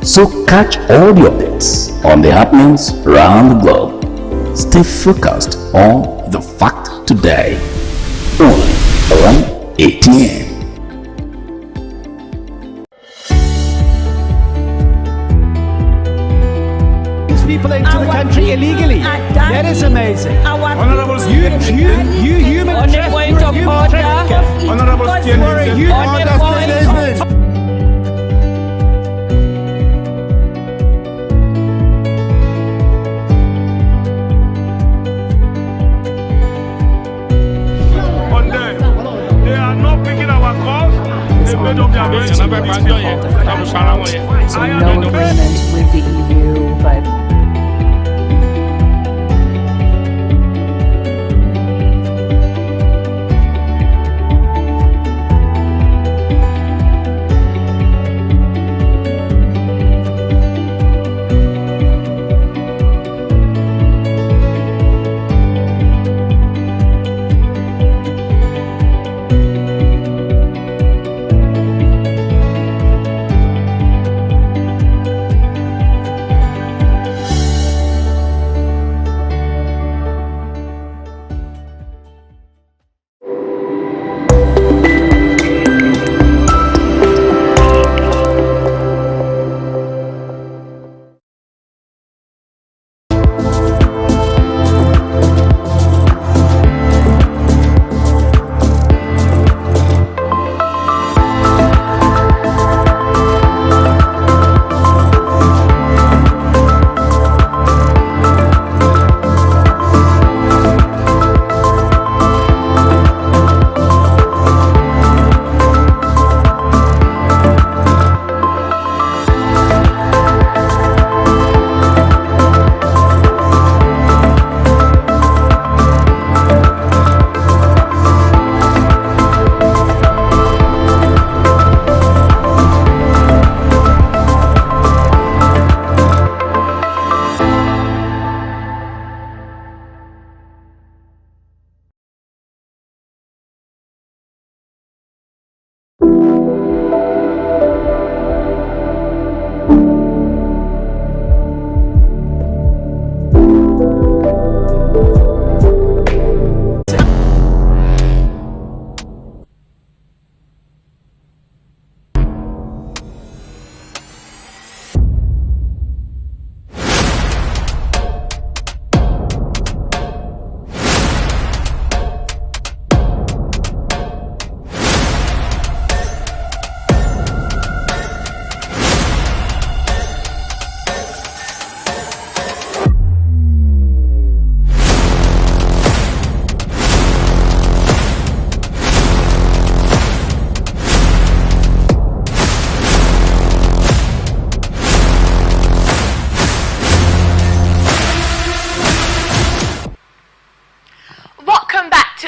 So catch all the updates on the happenings around the globe. Stay focused on the fact today. Only around 8 a.m. People into the country illegally. That is amazing. Honorable You human trafficker. Honorable You are a human citizen. on them. They are not picking our calls. They made up their minds. So no agreement with the EU, but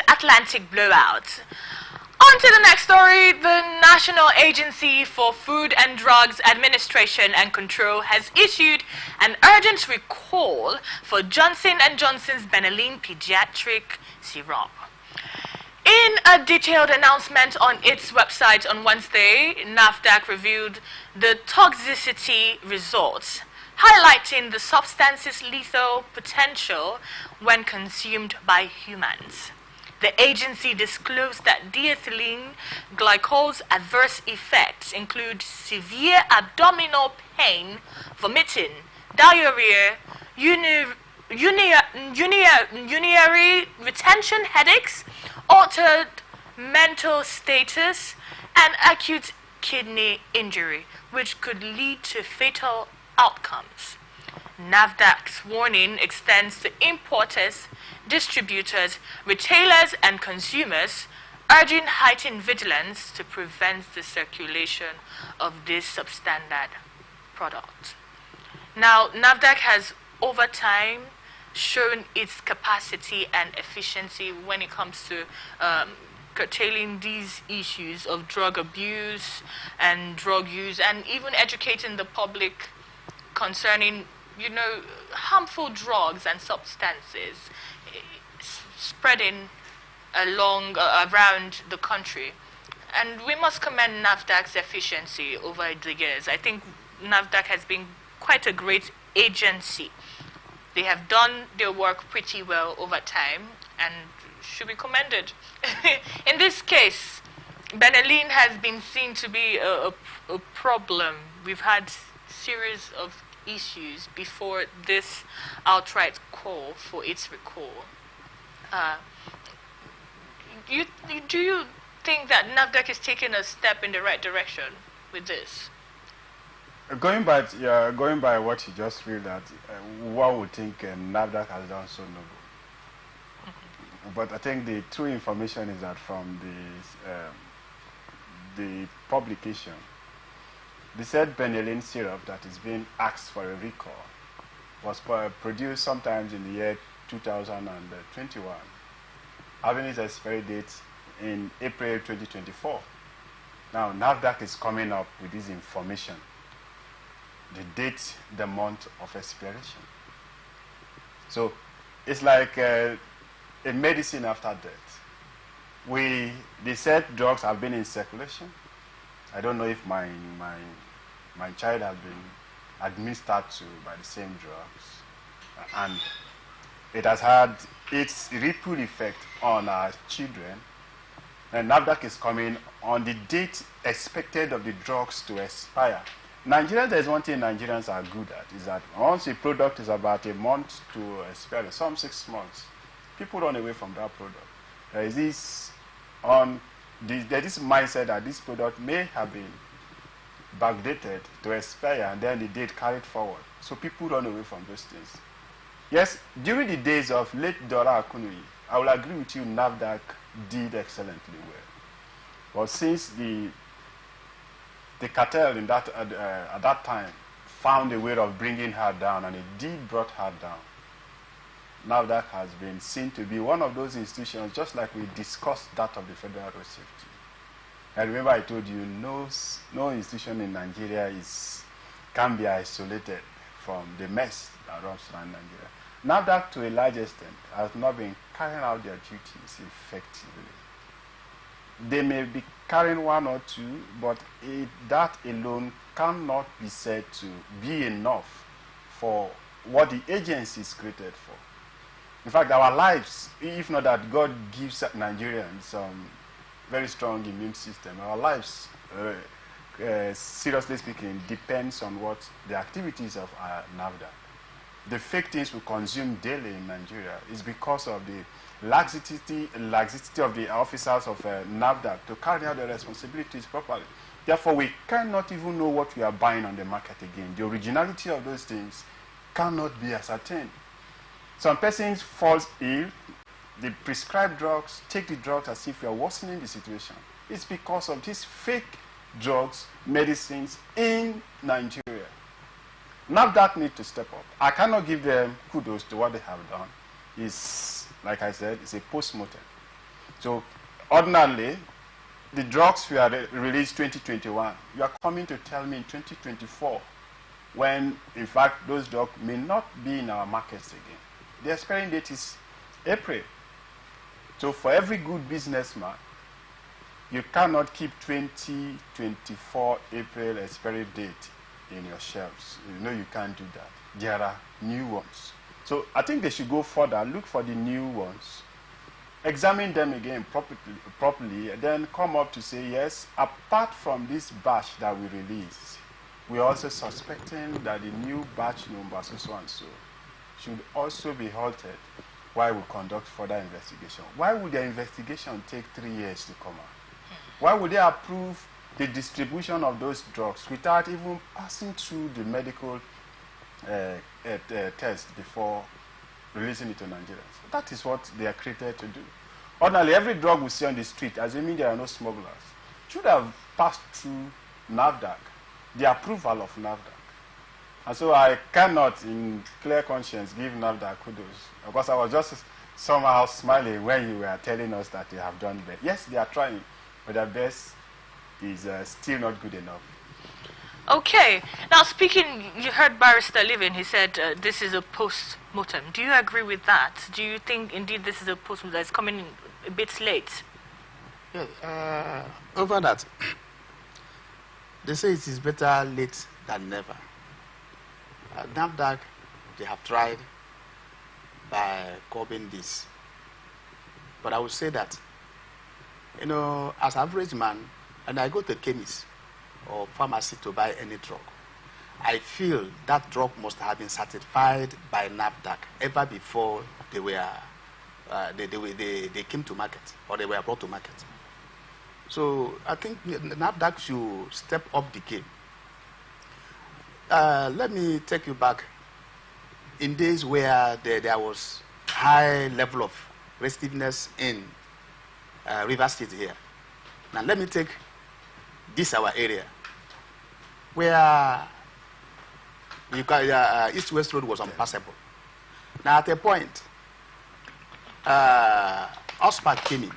Atlantic Blowout. On to the next story. The National Agency for Food and Drugs Administration and Control has issued an urgent recall for Johnson & Johnson's Benylin Pediatric Syrup. In a detailed announcement on its website on Wednesday, NAFDAC reviewed the toxicity results, highlighting the substance's lethal potential when consumed by humans. The agency disclosed that diethylene glycol's adverse effects include severe abdominal pain, vomiting, diarrhea, urinary retention headaches, altered mental status, and acute kidney injury, which could lead to fatal outcomes. NAFDAC's warning extends to importers, distributors, retailers, and consumers, urging heightened vigilance to prevent the circulation of this substandard product. Now, NAFDAC has over time shown its capacity and efficiency when it comes to curtailing these issues of drug abuse and drug use, and even educating the public concerning, harmful drugs and substances spreading around the country. And we must commend NAFDAC's efficiency over the years. I think NAFDAC has been quite a great agency. They have done their work pretty well over time and should be commended. In this case, Benylene has been seen to be a problem. We've had series of issues before this outright call for its recall. Do you think that NAFDAC is taking a step in the right direction with this? Going by what you just read, that one would think NAFDAC has done so noble. But I think the true information is that from the publication, they said benylene syrup that is being asked for a recall was produced sometimes in the year 2021, having its expiry date in April 2024. Now, NAFDAC is coming up with this information, the date, the month of expiration. So it's like a medicine after death. They said drugs have been in circulation. I don't know if my child has been administered to by the same drugs, and it has had its ripple effect on our children. And NAFDAC is coming on the date expected of the drugs to expire. Nigerians, there's one thing Nigerians are good at, is that once a product is about a month to expire, some 6 months, people run away from that product. There's this mindset that this product may have been backdated to expire and then the date carried forward. So people run away from those things. Yes, during the days of late Dora Akunuyi, I will agree with you, NAFDAC did excellently well. But since the cartel in that, at that time found a way of bringing her down, and it did brought her down, NAFDAC has been seen to be one of those institutions, just like we discussed that of the Federal Road Safety. And remember I told you, no institution in Nigeria can be isolated from the mess that runs around Nigeria. NAFDAC, to a large extent, has not been carrying out their duties effectively. They may be carrying one or two, but that alone cannot be said to be enough for what the agency is created for. In fact, our lives, if not that God gives Nigerians some very strong immune system, our lives, seriously speaking, depends on what the activities of our NAFDAC. The fake things we consume daily in Nigeria is because of the laxity of the officers of NAFDAC to carry out their responsibilities properly. Therefore, we cannot even know what we are buying on the market again. The originality of those things cannot be ascertained. Some persons fall ill, they prescribe drugs, take the drugs as if we are worsening the situation. It's because of these fake drugs, medicines in Nigeria. NAFDAC need to step up. I cannot give them kudos to what they have done. It's, like I said, it's a post-mortem. So, ordinarily, the drugs we are released 2021, you are coming to tell me in 2024, when, in fact, those drugs may not be in our markets again. The expiring date is April. So for every good businessman, you cannot keep 2024 April expiry date in your shelves. You know you can't do that. There are new ones. So I think they should go further, look for the new ones, examine them again properly, and then come up to say, yes, apart from this batch that we release, we're also suspecting that the new batch number so and so should also be halted while we conduct further investigation. Why would the investigation take 3 years to come out? Why would they approve the distribution of those drugs without even passing through the medical test before releasing it to Nigerians? That is what they are created to do. Ordinarily, every drug we see on the street, assuming there are no smugglers, should have passed through NAFDAC, the approval of NAFDAC. And so I cannot, in clear conscience, give NAFDAC kudos, because I was just somehow smiling when you were telling us that they have done that. Yes, they are trying, but their best is still not good enough. Okay. Now, speaking, you heard Barrister Living, he said this is a post-mortem. Do you agree with that? Do you think, indeed, this is a post-mortem that's coming in a bit late? Yeah, over that, they say it is better late than never. NAFDAC, they have tried by curbing this. But I would say that, you know, as an average man, and I go to chemist or pharmacy to buy any drug, I feel that drug must have been certified by NAFDAC ever before they were they came to market or they were brought to market. So I think NAFDAC should step up the game. Let me take you back in days where there was high level of restiveness in River State here. Now let me take this our area where you got, East-West Road was unpassable. Now at a point, OSPAC came in.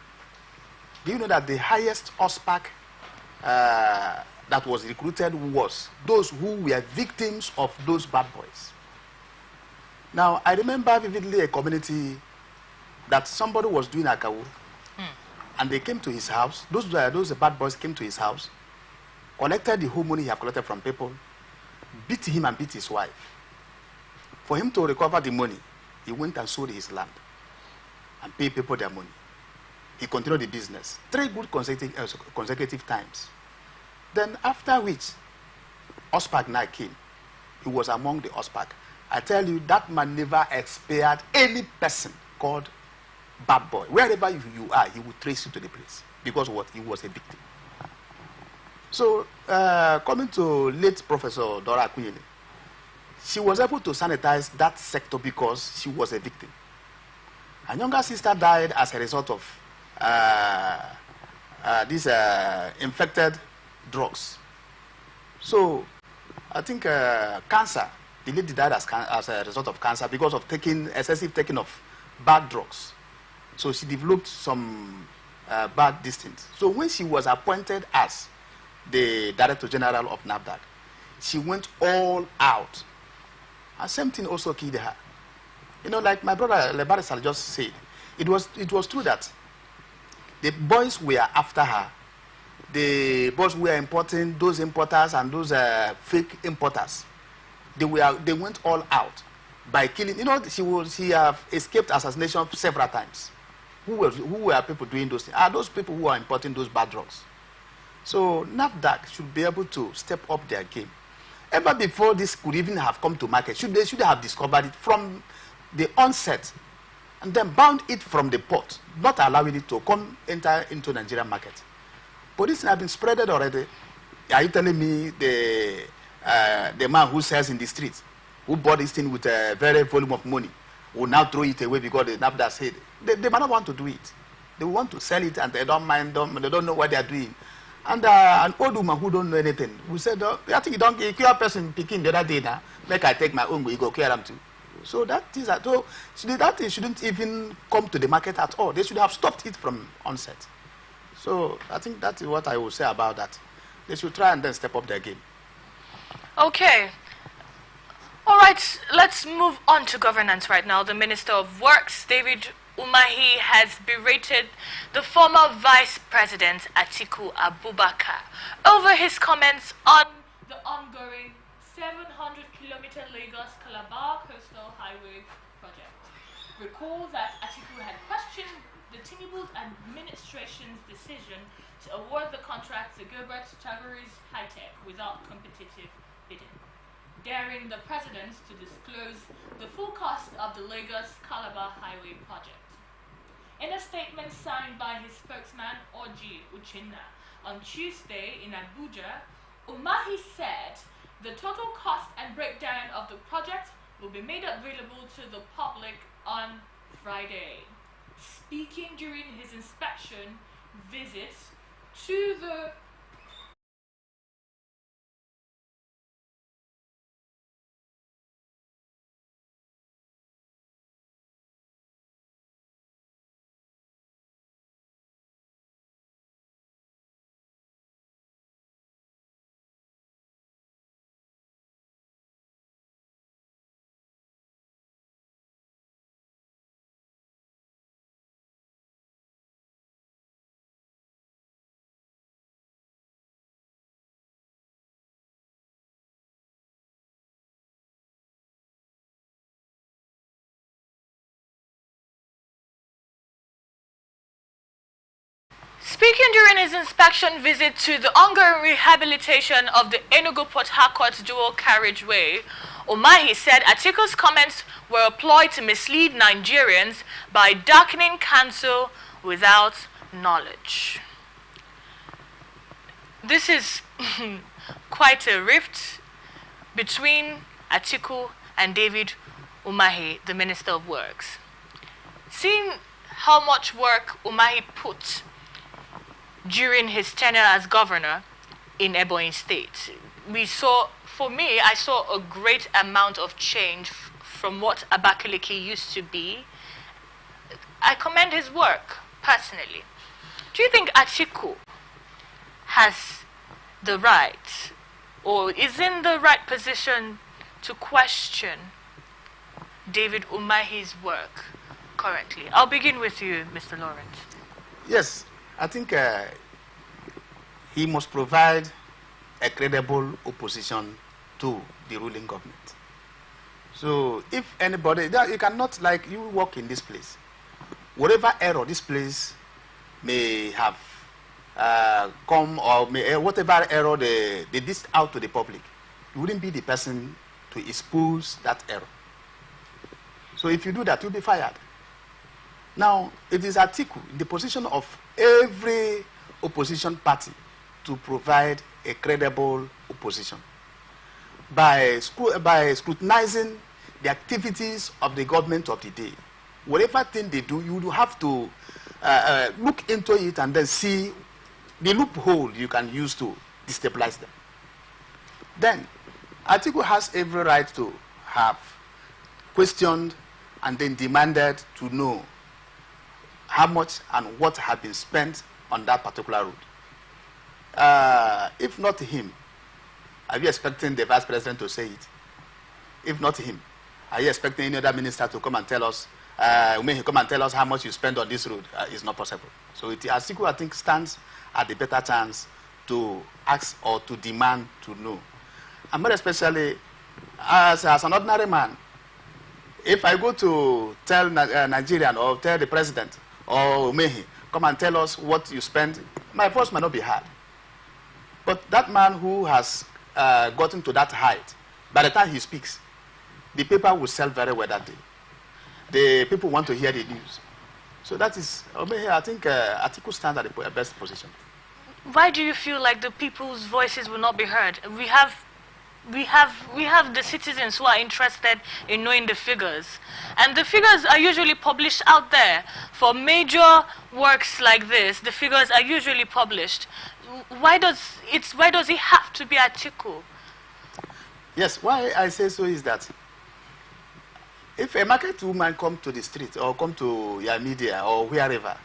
Do you know that the highest OSPAC that was recruited was those who were victims of those bad boys? Now, I remember vividly a community that somebody was doing akawu, and they came to his house. Those bad boys came to his house, collected the whole money he had collected from people, beat him and beat his wife. For him to recover the money, he went and sold his land and paid people their money. He continued the business 3 good consecutive times. Then after which, OSPAC now came. He was among the OSPAC. I tell you, that man never spared any person called bad boy. Wherever you are, he will trace you to the place. Because what? He was a victim. So, coming to late Professor Dora Akunyele, she was able to sanitize that sector because she was a victim. Her younger sister died as a result of these infected drugs. So, I think cancer, the lady died as a result of cancer because of excessive taking of bad drugs. So she developed some bad distance. So when she was appointed as the Director General of NAFDAC, she went all out. And same thing also killed her. You know, like my brother Lebarisal just said, it was true that the boys were after her. The boys were importing, those importers and those fake importers. They went all out by killing. You know, she have escaped assassination several times. Who were people doing those things? Are those people who are importing those bad drugs? So NAFDAC should be able to step up their game. Ever before this could even have come to market, they should have discovered it from the onset and then bound it from the port, not allowing it to enter into Nigerian market. But this has been spreaded already. Are you telling me the man who sells in the streets, who bought this thing with a very volume of money, will now throw it away because the NAFDAC said they might not want to do it. They want to sell it and they don't mind them, they don't know what they are doing. And an old woman who don't know anything, who said, I think you don't kill a person picking the other day now, make I take my own, we go care them too. So that shouldn't even come to the market at all. They should have stopped it from onset. So I think that is what I will say about that. They should try and then step up their game. Okay. All right, let's move on to governance right now. The Minister of Works, David Umahi has berated the former Vice President Atiku Abubakar over his comments on the ongoing 700-kilometer Lagos-Calabar Coastal Highway project. Recall that Atiku had questioned the Tinubu's administration's decision to award the contract to Gilbert Chagori's High-Tech without competitive bidding, daring the president to disclose the full cost of the Lagos-Calabar Highway project. In a statement signed by his spokesman, Oji Uchenna, on Tuesday in Abuja, Umahi said the total cost and breakdown of the project will be made available to the public on Friday. Speaking during his inspection visit to the Speaking during his inspection visit to the ongoing rehabilitation of the Enugu-Port Harcourt dual carriageway, Umahi said Atiku's comments were a ploy to mislead Nigerians by darkening counsel without knowledge. This is quite a rift between Atiku and David Umahi, the Minister of Works. Seeing how much work Umahi put during his tenure as governor in Ebonyi State, I saw a great amount of change from what Abakaliki used to be. I commend his work, personally. Do you think Atiku has the right, or is in the right position to question David Umahi's work currently? I'll begin with you, Mr. Lawrence. Yes, I think he must provide a credible opposition to the ruling government. So if anybody, you cannot, like, you work in this place, whatever error this place may have come, or whatever error they dish out to the public, you wouldn't be the person to expose that error. So if you do that, you'll be fired. Now, it is Atiku in the position of every opposition party to provide a credible opposition by scrutinizing the activities of the government of the day. Whatever thing they do, you will have to look into it and then see the loophole you can use to destabilize them. Then, Atiku has every right to have questioned and then demanded to know how much and what had been spent on that particular road. If not him, are you expecting the vice president to say it? If not him, are you expecting any other minister to come and tell us, come and tell us how much you spend on this road? It's not possible. So Atiku, I think, stands at the better chance to ask or to demand to know. And more especially, as an ordinary man, if I go to tell Nigerian or tell the president or Umehi, come and tell us what you spend, my voice might not be heard. But that man who has gotten to that height, by the time he speaks, the paper will sell very well that day. The people want to hear the news. So that is, I think Atiku stands at the best position. Why do you feel like the people's voices will not be heard? We have the citizens who are interested in knowing the figures, and the figures are usually published out there. For major works like this, the figures are usually published. Why does it have to be Atiku? Yes, why I say so is that if a market woman come to the street or come to your media or wherever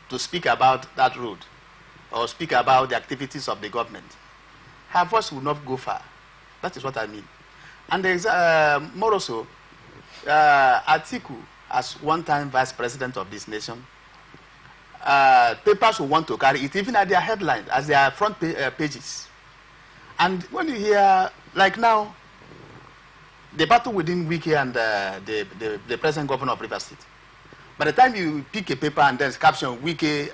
to speak about that road or speak about the activities of the government, her voice will not go far. That is what I mean. And more so, Atiku as one-time vice president of this nation, papers will want to carry it even at their headline, as their front pages. And when you hear, like now, the battle within Wike and the present governor of Rivers State, by the time you pick a paper and then caption Wike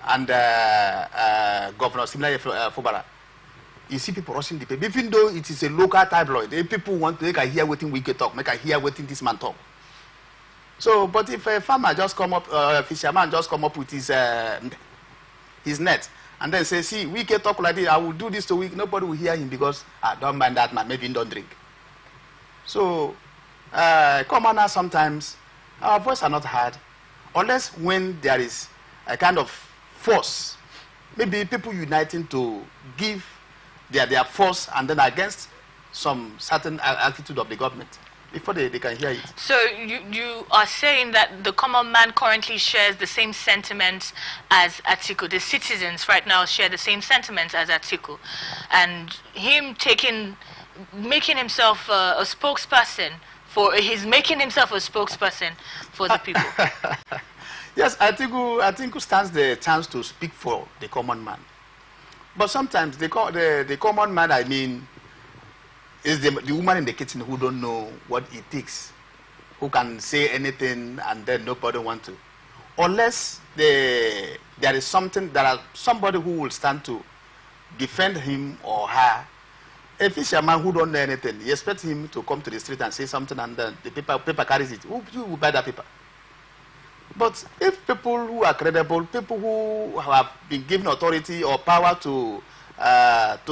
and Governor Similai Fubara, you see people rushing the paper, even though it is a local tabloid. People want to make a hear waiting Wike talk, make a hear waiting this man talk. So, but if a farmer just come up, a fisherman just come up with his net, and then say, see, Wike talk like this, I will do this to Wike, nobody will hear him because, don't mind that man, maybe he don't drink. So, commoners sometimes, our voice are not heard, unless when there is a kind of force, maybe people uniting to give their force and then against some certain attitude of the government before they can hear it. So you are saying that the common man currently shares the same sentiments as Atiku. The citizens right now share the same sentiments as Atiku, and him making himself a spokesperson he's making himself a spokesperson for the people. Yes, Atiku stands the chance to speak for the common man. But sometimes the common man, I mean, is the woman in the kitchen who don't know what it takes, who can say anything and then nobody want to. Unless there is somebody who will stand to defend him or her. A fisherman who don't know anything, you expect him to come to the street and say something and then the paper carries it. Who will buy that paper? But if people who are credible, people who have been given authority or power to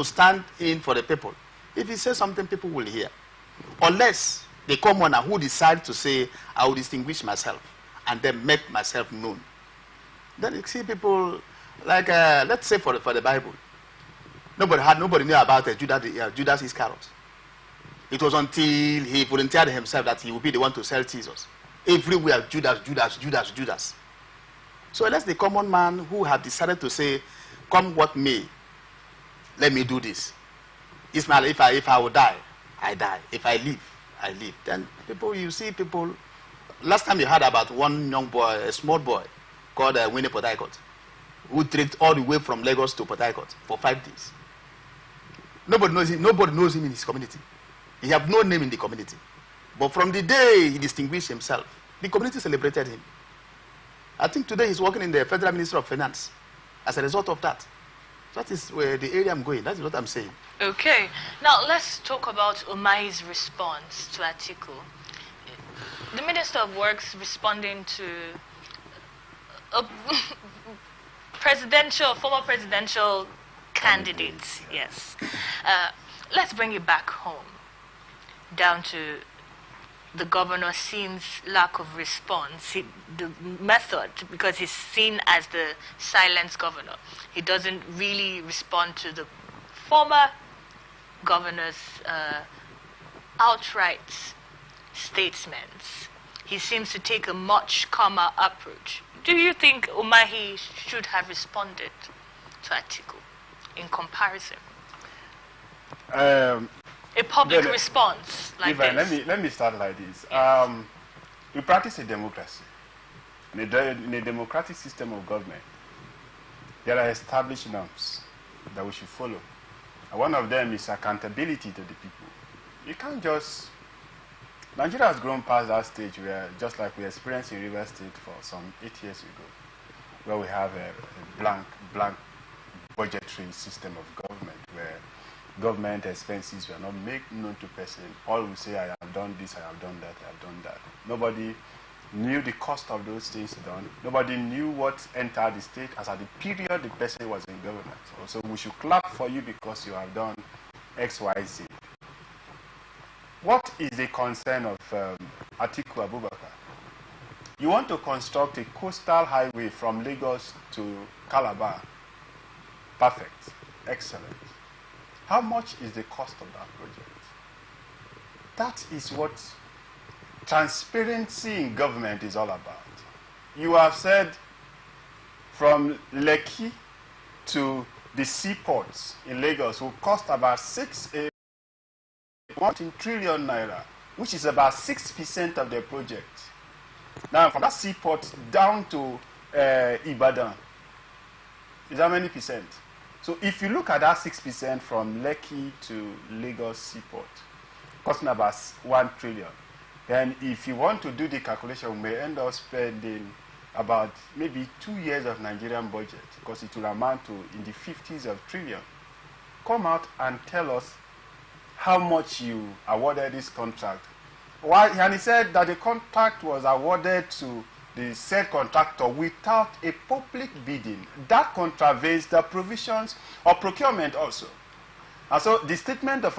stand in for the people, if he says something, people will hear. Unless the commoner who decides to say, I will distinguish myself and then make myself known. Then you see people like, let's say for the Bible, nobody knew about Judas Iscariot. It was until he volunteered himself that he would be the one to sell Jesus. Everywhere, Judas. So unless the common man who have decided to say, come what may, let me do this. Ismail, if I will die, I die. If I live, I live. Then you see people, last time you heard about one young boy, a small boy, called Winnie Port Harcourt, who trekked all the way from Lagos to Port Harcourt for 5 days. Nobody knows him in his community. He have no name in the community. But from the day he distinguished himself, the community celebrated him. I think today he's working in the Federal Ministry of Finance as a result of that. That is where the area I'm going. That is what I'm saying. Okay. Now let's talk about Umahi's response to Atiku. The Minister of Works responding to a former presidential candidate. Yes. Let's bring it back home, down to the governor seems lack of response, the method, because he's seen as the silent governor. He doesn't really respond to the former governor's outright statements. He seems to take a much calmer approach. Do you think Umahi should have responded to Atiku in comparison? A public response like this. Let me start like this. We practice a democracy. In a democratic system of government, there are established norms that we should follow. And one of them is accountability to the people. You can't just... Nigeria has grown past that stage where, just like we experienced in Rivers State for some 8 years ago, where we have a blank budgetary system of government, where government expenses were not made known to person. All will say, I have done this, I have done that, I have done that. Nobody knew the cost of those things done. Nobody knew what entered the state as at the period the person was in government. So we should clap for you because you have done X, Y, Z. What is the concern of Atiku Abubakar? You want to construct a coastal highway from Lagos to Calabar. Perfect. Excellent. How much is the cost of that project? That is what transparency in government is all about. You have said from Lekki to the seaports in Lagos will cost about 1 trillion naira, which is about 6% of the project. Now, from that seaport down to Ibadan, is how many percent? So if you look at that 6% from Lekki to Lagos seaport, costing about 1 trillion, then if you want to do the calculation, we may end up spending about maybe 2 years of Nigerian budget, because it will amount to in the 50s of trillion. Come out and tell us how much you awarded this contract. Why? And he said that the contract was awarded to the said contractor without a public bidding. That contravenes the provisions of procurement also. And so the statement of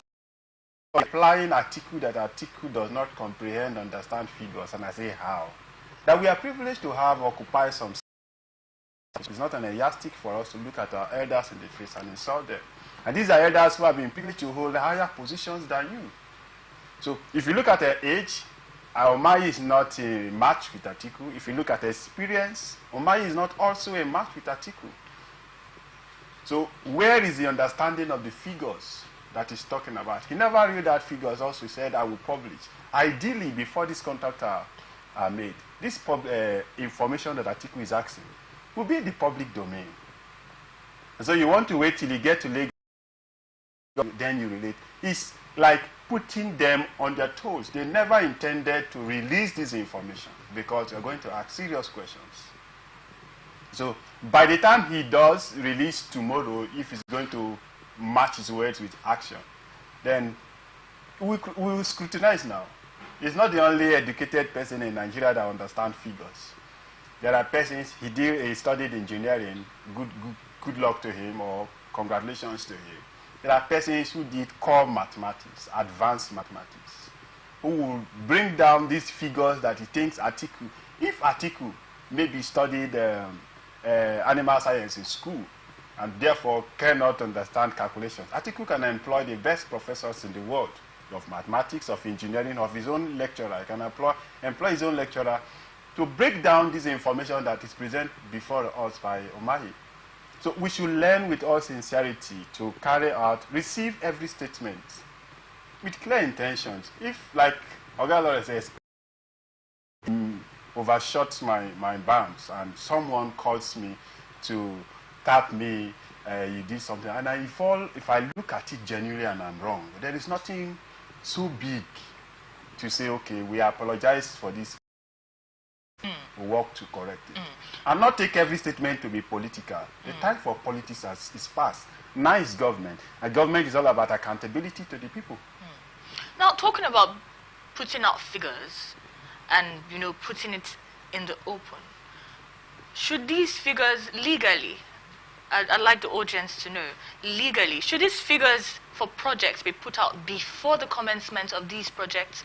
applying article that article does not comprehend, understand figures, and I say how. That we are privileged to have occupied some. It's not an yardstick for us to look at our elders in the face and insult them. And these are elders who have been privileged to hold higher positions than you. So if you look at their age, Omayi is not a match with Atiku. If you look at experience, Omayi is not also a match with Atiku. So where is the understanding of the figures that he's talking about? He never read that figures. Also said, I will publish. Ideally, before this contract are made, this information that Atiku is asking will be in the public domain. And so you want to wait till you get to Lagos, then you relate. It's like putting them on their toes. They never intended to release this information because they're going to ask serious questions. So by the time he does release tomorrow, if he's going to match his words with action, then we will scrutinize now. He's not the only educated person in Nigeria that understands figures. There are persons, he studied engineering, good luck to him, or congratulations to him. There are persons who did core mathematics, advanced mathematics, who will bring down these figures that he thinks Atiku, if Atiku maybe studied animal science in school and therefore cannot understand calculations, Atiku can employ the best professors in the world of mathematics, of engineering, of his own lecturer. He can employ his own lecturer to break down this information that is presented before us by Omahi. So we should learn with all sincerity to carry out, receive every statement with clear intentions. If, like Oga Lawrence says, overshot my bounds and someone calls me to tap me, you did something, and if I look at it genuinely and I'm wrong, there is nothing so big to say, okay, we apologize for this. We work to correct it. And not take every statement to be political. The time for politics is past. Now is government. And government is all about accountability to the people. Now, talking about putting out figures and, putting it in the open, should these figures legally, I'd like the audience to know, legally, should these figures for projects be put out before the commencement of these projects,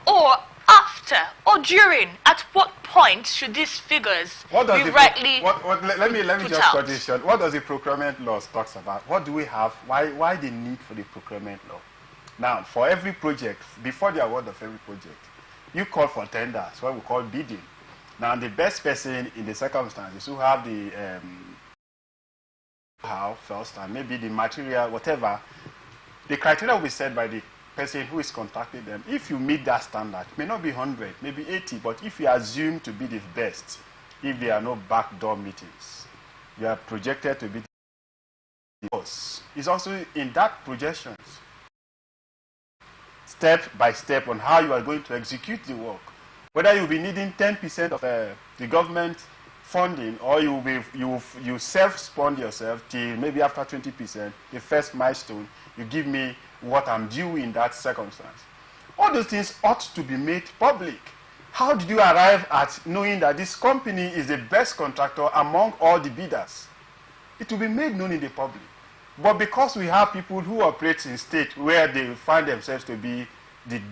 or after, or during? At what point should these figures be rightly let me just out? cut this short. What does the procurement law talks about? What do we have? Why the need for the procurement law? Now, for every project, before the award of every project, you call for tenders, what we call bidding. Now, the best person in the circumstances who have the how first, and maybe the material, whatever, the criteria will be set by the person who is contacting them. If you meet that standard, it may not be 100, maybe 80, but if you assume to be the best, if there are no backdoor meetings, you are projected to be the boss. It's also in that projections, step by step, on how you are going to execute the work. Whether you'll be needing 10% of the government funding, or you self-fund yourself till maybe after 20%, the first milestone, you give me what I'm due in that circumstance. All those things ought to be made public. How did you arrive at knowing that this company is the best contractor among all the bidders? It will be made known in the public. But because we have people who operate in states where they find themselves to be the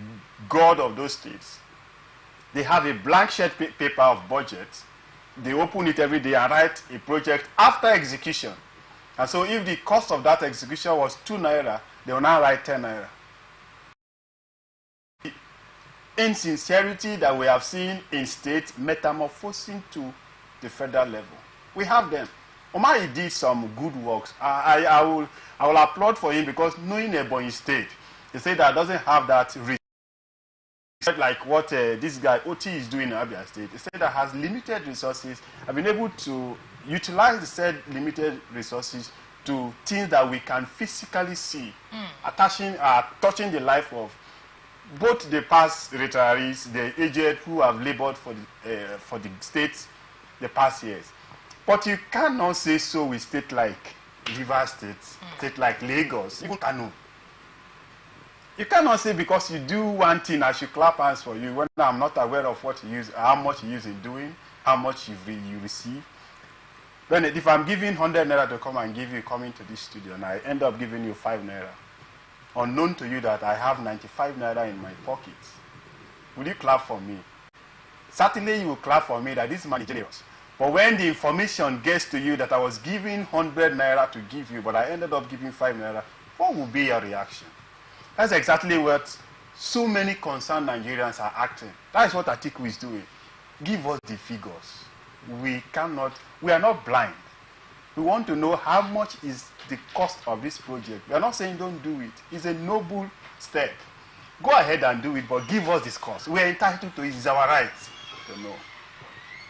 god of those states, they have a blank sheet paper of budget. They open it every day and write a project after execution. And so if the cost of that execution was 2 naira, they will now write 10 naira. Insincerity that we have seen in states metamorphosing to the federal level. We have them. Omahi did some good works. I will applaud for him, because knowing Ebonyi State, he said that doesn't have that risk like what this guy OT is doing in Abia State. A state that has limited resources. I've been able to utilize the said limited resources to things that we can physically see, touching the life of both the past retirees, the aged who have labored for the states the past years. But you cannot say so with state like Rivers State, state like Lagos, even Kano. You cannot say because you do one thing, I should clap hands for you when I'm not aware of what you use, how much you use in doing, how much you receive. Then if I'm giving 100 naira to come and give you coming to this studio and I end up giving you 5 naira, unknown to you that I have 95 naira in my pockets, will you clap for me? Certainly you will clap for me that this man is generous. But when the information gets to you that I was giving 100 naira to give you, but I ended up giving 5 naira, what will be your reaction? That's exactly what so many concerned Nigerians are acting. That is what Atiku is doing. Give us the figures. We are not blind. We want to know how much is the cost of this project. We are not saying don't do it. It's a noble step. Go ahead and do it, but give us this cost. We are entitled to it. It's our right to know.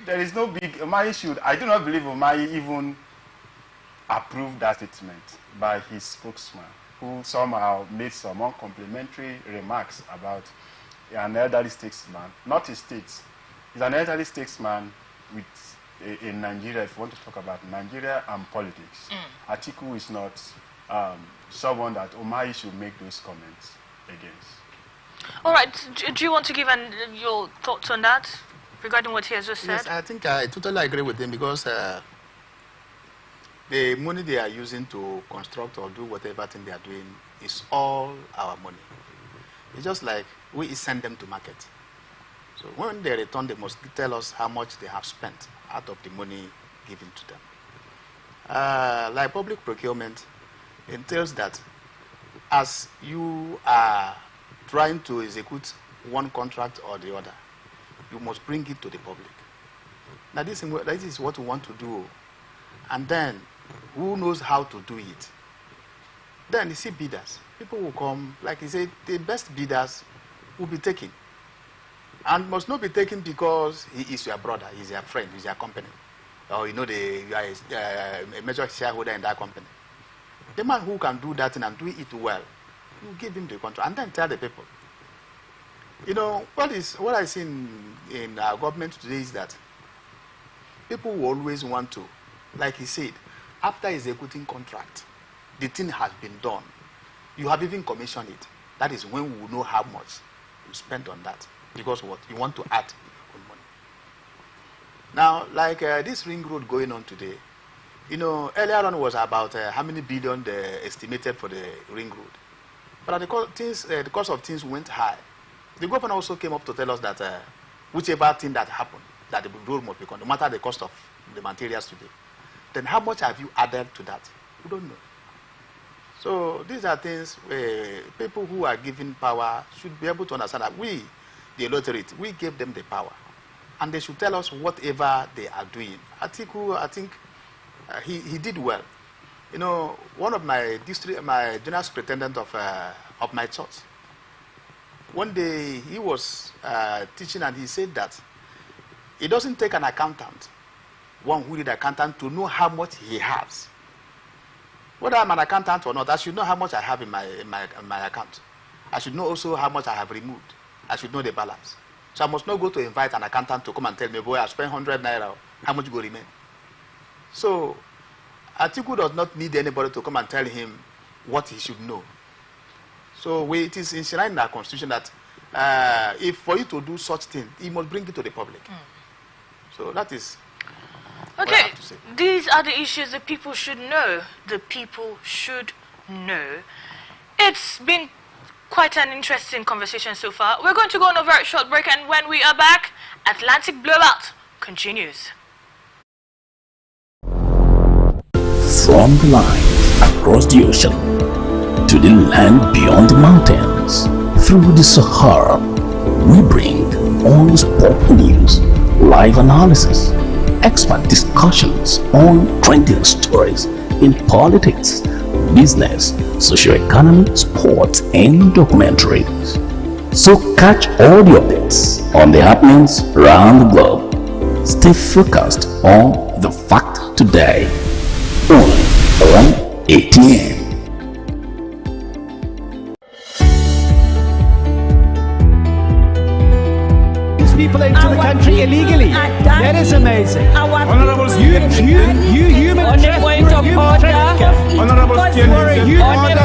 There is no big, I do not believe Umahi even approved that statement by his spokesman, who somehow made some uncomplimentary remarks about an elderly statesman, not a state. He's an elderly statesman in Nigeria, if you want to talk about Nigeria and politics. Atiku is not someone that Umahi should make those comments against. All right, do you want to give your thoughts on that, regarding what he has just said? Yes, I think I totally agree with him because the money they are using to construct or do whatever thing they are doing is all our money. It's just like we send them to market. So when they return, they must tell us how much they have spent out of the money given to them. Like public procurement entails that as you are trying to execute one contract or the other, you must bring it to the public. Now this is what we want to do. And then, who knows how to do it? Then you see bidders. People will come, like you say, the best bidders will be taken. And must not be taken because he is your brother, he is your friend, he is your company. Or you are a major shareholder in that company. The man who can do that and do it well, you give him the contract and then tell the people. You know, what I see in our government today is that people will always want to, like he said, after executing contract, the thing has been done. You have even commissioned it. That is when we will know how much you spent on that. Because what? You want to add on money. Now, like this ring road going on today, you know, earlier on was about how many billion they estimated for the ring road. But the cost of things went high. The governor also came up to tell us that whichever thing that happened, that the road must be gone, no matter the cost of the materials today. Then how much have you added to that? We don't know. So these are things where people who are given power should be able to understand that we, the electorate, we gave them the power. And they should tell us whatever they are doing. Atiku, I think he did well. You know, one of my general superintendent of my church, one day he was teaching and he said that it doesn't take an accountant, one who did accountant, to know how much he has. Whether I'm an accountant or not, I should know how much I have in my account. I should know also how much I have removed. I should know the balance. So I must not go to invite an accountant to come and tell me, boy, I spent 100 naira, how much will remain? So Atiku does not need anybody to come and tell him what he should know. So it is enshrined in our constitution that if for you to do such thing, he must bring it to the public. So that is what I okay. have to say. These are the issues that people should know. The people should know. It's been quite an interesting conversation so far. We're going to go on a very short break, and when we are back, Atlantic Blowout continues. From the line across the ocean to the land beyond the mountains, through the Sahara, we bring all sport news, live analysis, expert discussions on trending stories in politics, business, socio-economy, sports, and documentaries. So catch all the updates on the happenings around the globe. Stay focused on The Fact Today, only on ATN. People into the country illegally. That is amazing. Honorable You human On the point of order. Honorable You're a human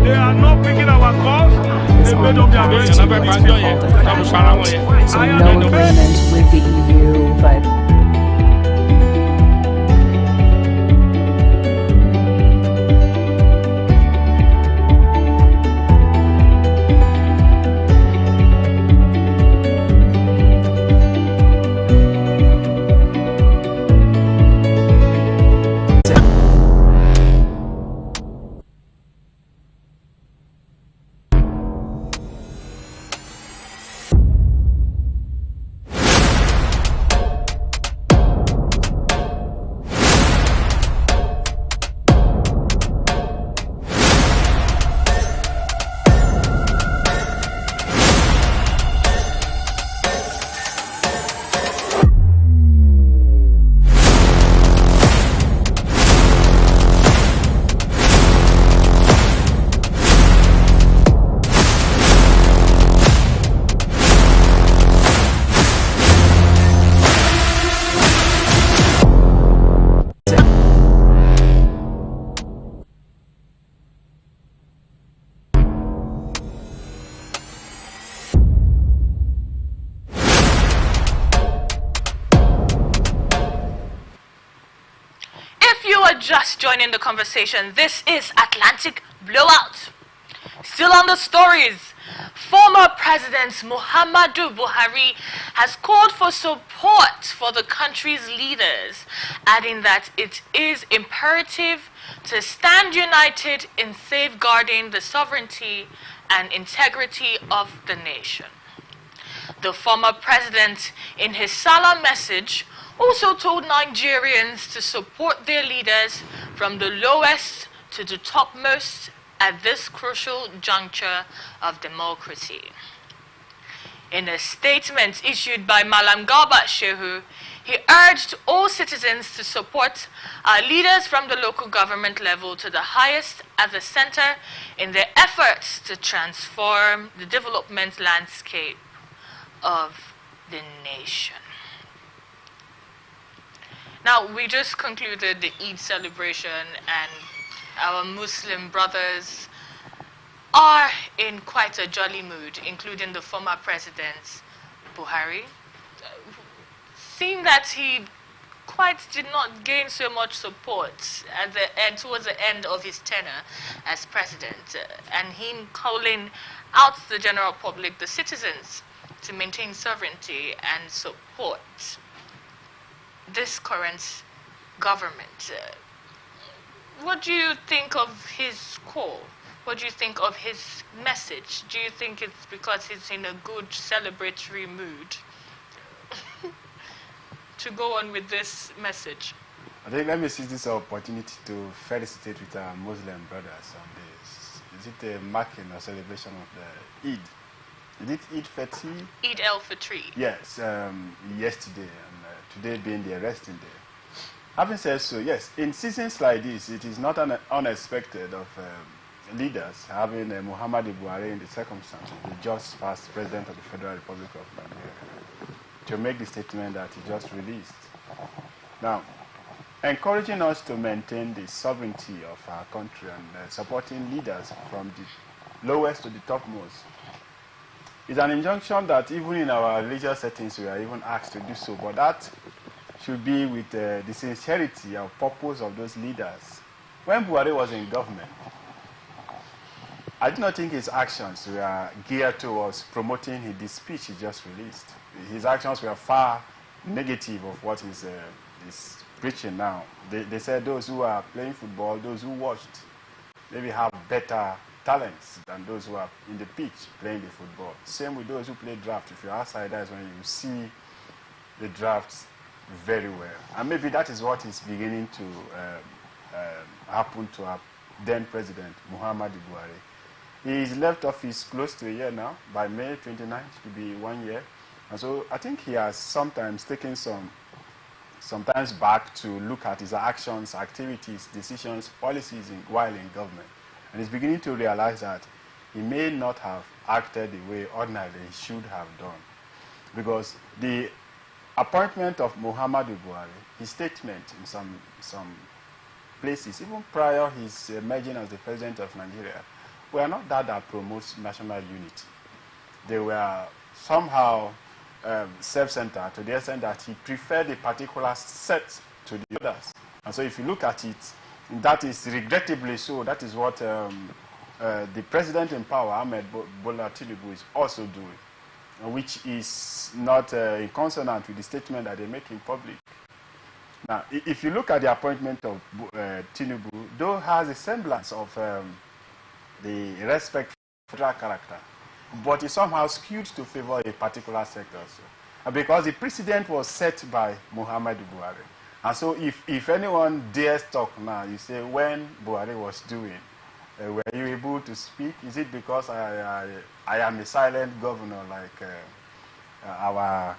They are not picking our calls. This They made up their army minds. has so no agreement with the EU, but just joining the conversation, this is Atlantic Blowout. Still on the stories, former President Muhammadu Buhari has called for support for the country's leaders, adding that it is imperative to stand united in safeguarding the sovereignty and integrity of the nation. The former president, in his Salah message, also told Nigerians to support their leaders from the lowest to the topmost at this crucial juncture of democracy. In a statement issued by Malam Garba Shehu, he urged all citizens to support our leaders from the local government level to the highest at the center in their efforts to transform the development landscape of the nation. Now, we just concluded the Eid celebration, and our Muslim brothers are in quite a jolly mood, including the former president, Buhari. Seeing that he quite did not gain so much support at the end, towards the end of his tenure as president, and him calling out the general public, the citizens, to maintain sovereignty and support this current government. What do you think of his call? What do you think of his message? Do you think it's because he's in a good celebratory mood to go on with this message? I think let me seize this opportunity to felicitate with our Muslim brothers on this. Is it a marking or celebration of the Eid? Is it Eid Fitr? Eid el-Fitr. Yes, yesterday, and today being the resting day. Having said so, yes, in seasons like this, it is not unexpected of leaders having Muhammadu Buhari in the circumstances, the just past president of the Federal Republic of Nigeria, to make the statement that he just released. Now, encouraging us to maintain the sovereignty of our country and supporting leaders from the lowest to the topmost is an injunction that even in our religious settings we are even asked to do so, but that should be with the sincerity and purpose of those leaders. When Buhari was in government, I do not think his actions were geared towards promoting the speech he just released. His actions were far negative of what he's preaching now. They said those who are playing football, those who watched, maybe have better talents than those who are in the pitch playing the football. Same with those who play draft. If you're outside, that's when you see the drafts very well. And maybe that is what is beginning to happen to our then President, Muhammadu Buhari. He's left office close to a year now. By May 29th, it will be 1 year. And so I think he has sometimes taken sometimes back to look at his actions, activities, decisions, policies while in government. And he's beginning to realize that he may not have acted the way ordinarily he should have done. Because the appointment of Muhammadu Buhari, his statement in some places, even prior his emerging as the president of Nigeria, were not that promotes national unity. They were somehow self-centered to the extent that he preferred a particular set to the others. And so if you look at it, that is regrettably so. That is what the president in power, Ahmed Bola Tinubu, is also doing, which is not in consonant with the statement that they make in public. Now, if you look at the appointment of Tinubu, though has a semblance of the respect for federal character, but it somehow skewed to favor a particular sector. So, because the precedent was set by Muhammadu Buhari. And so if anyone dares talk now, you say, when Buhari was doing, were you able to speak? Is it because I am a silent governor like our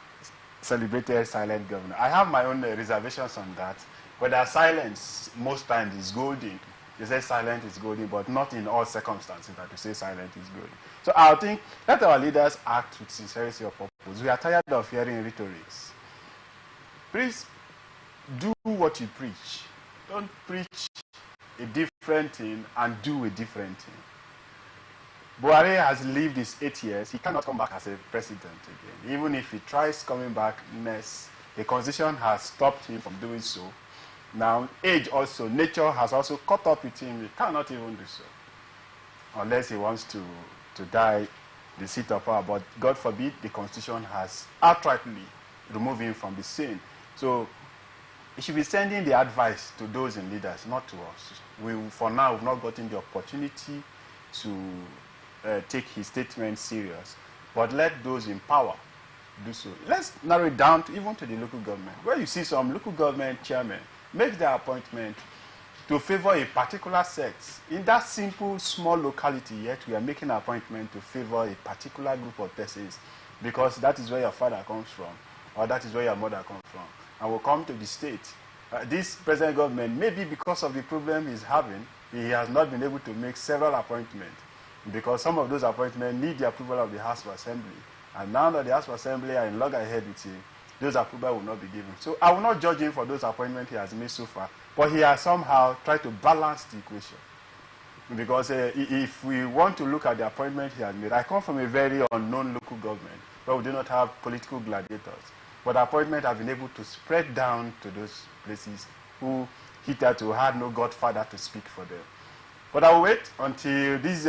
celebrated silent governor? I have my own reservations on that. Whether silence most times is golden. You say silent is golden, but not in all circumstances that you say silent is golden. So I think let our leaders act with sincerity of purpose. We are tired of hearing rhetorics. Please do what you preach. Don't preach a different thing and do a different thing. Buhari has lived his 8 years. He cannot come back as a president again. Even if he tries coming back next, the constitution has stopped him from doing so. Now, age also, nature has also caught up with him. He cannot even do so unless he wants to die the seat of power. But God forbid, the constitution has outrightly removed him from the scene. So he should be sending the advice to those in leaders, not to us. We, for now, have not gotten the opportunity to take his statement serious. But let those in power do so. Let's narrow it down to even to the local government, where you see some local government chairmen make their appointment to favor a particular sect. In that simple, small locality, yet we are making an appointment to favor a particular group of persons because that is where your father comes from, or that is where your mother comes from. And we'll come to the state. This present government, maybe because of the problem he's having, he has not been able to make several appointments because some of those appointments need the approval of the House of Assembly. And now that the House of Assembly are in loggerhead with him, those approval will not be given. So I will not judge him for those appointments he has made so far, but he has somehow tried to balance the equation. Because if we want to look at the appointment he has made, I come from a very unknown local government where we do not have political gladiators. But the appointment have been able to spread down to those places who hitherto had no godfather to speak for them. But I will wait until this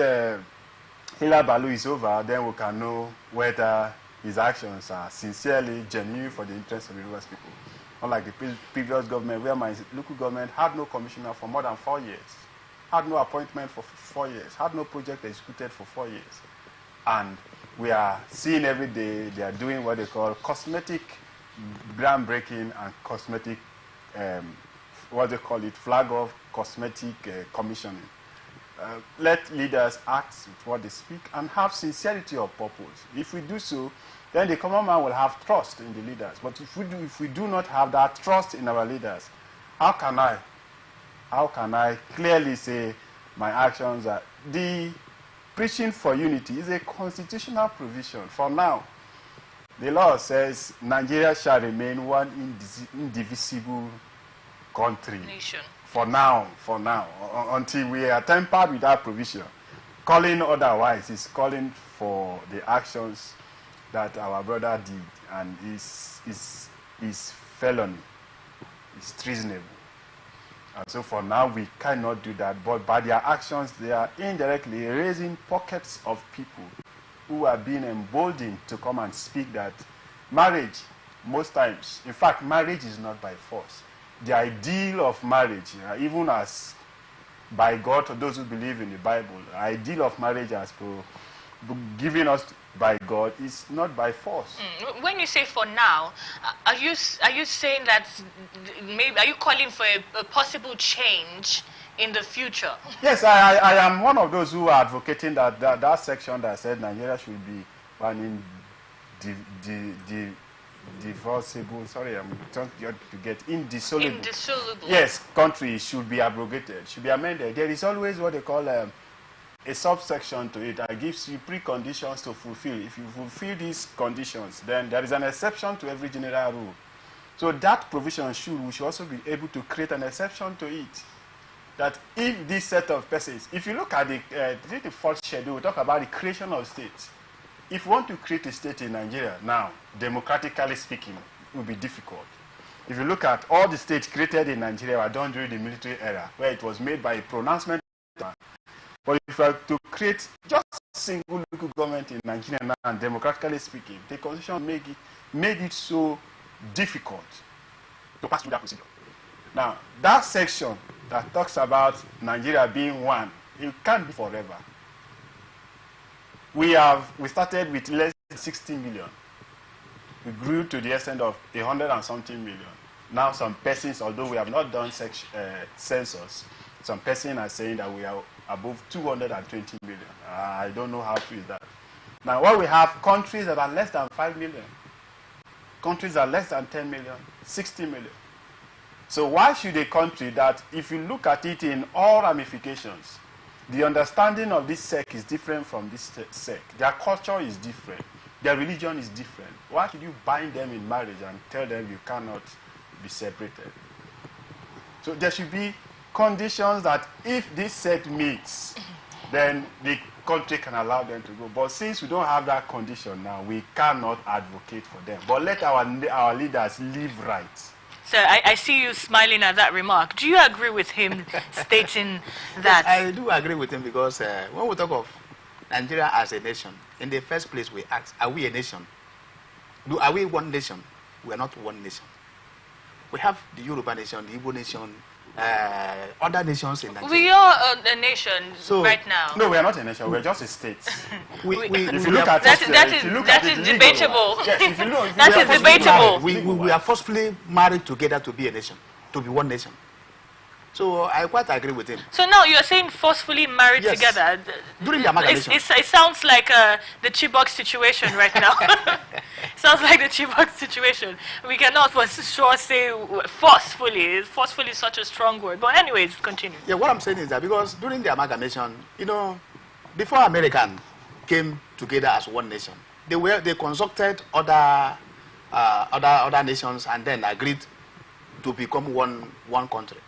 Hila Balu is over, then we can know whether his actions are sincerely genuine for the interests of the Rivers people. Unlike the previous government, where my local government had no commissioner for more than 4 years, had no appointment for 4 years, had no project executed for 4 years. And we are seeing every day they are doing what they call cosmetic groundbreaking and cosmetic, what they call it, flag of cosmetic commissioning. Let leaders act with what they speak and have sincerity of purpose. If we do so, then the common man will have trust in the leaders. But if we do not have that trust in our leaders, how can I clearly say my actions are... The preaching for unity is a constitutional provision. For now, the law says Nigeria shall remain one indivisible country. Nation. For now, until we are tempered with that provision. Calling otherwise is calling for the actions that our brother did, and is felony, is treasonable. And so for now, we cannot do that. But by their actions, they are indirectly raising pockets of people who are being emboldened to come and speak that marriage, most times, in fact, marriage is not by force. The ideal of marriage, even as by God to those who believe in the Bible. Ideal of marriage as given us by God is not by force. When you say for now, are you saying that maybe are you calling for a possible change in the future? Yes, I am one of those who are advocating that section that said Nigeria should be an divorceable. Sorry, I'm trying to get indissoluble. Indissoluble. Yes, country should be abrogated, should be amended. There is always what they call a subsection to it that gives you preconditions to fulfill. If you fulfill these conditions, then there is an exception to every general rule. So that provision we should also be able to create an exception to it. That if this set of persons, if you look at the fourth schedule, we talk about the creation of states. If you want to create a state in Nigeria now, democratically speaking, it will be difficult. If you look at all the states created in Nigeria were done during the military era, where it was made by a pronouncement. But if you are to create just a single local government in Nigeria now, and democratically speaking, the constitution made it so difficult to pass through that procedure. Now, that section that talks about Nigeria being one, it can't be forever. We started with less than 60 million. We grew to the extent of 100 and something million. Now some persons, although we have not done census, some persons are saying that we are above 220 million. I don't know how true is that. Now what we have, countries that are less than 5 million, countries that are less than 10 million, 60 million. So why should a country that, if you look at it in all ramifications, the understanding of this sect is different from this sect. Their culture is different. Their religion is different. Why should you bind them in marriage and tell them you cannot be separated? So there should be conditions that if this sect meets, then the country can allow them to go. But since we don't have that condition now, we cannot advocate for them. But let our leaders live right. Sir, I see you smiling at that remark. Do you agree with him stating that? Yes, I do agree with him because when we talk of Nigeria as a nation, in the first place we ask, are we a nation? Are we one nation? We are not one nation. We have the Yoruba nation, the Igbo nation, other nations in Nigeria. We are a nation right now. No, we are not a nation. We are just a state. If you look at that is debatable. Yes, if you know, that is debatable. We are forcefully married together to be a nation, to be one nation. So I quite agree with him. So now you're saying forcefully married together. During the amalgamation. It sounds like the Chibok situation right now. Sounds like the Chibok situation. We cannot for sure say forcefully. Forcefully is such a strong word. But anyways, continue. Yeah, what I'm saying is that because during the amalgamation, you know, before Americans came together as one nation, they consulted other nations and then agreed to become one country.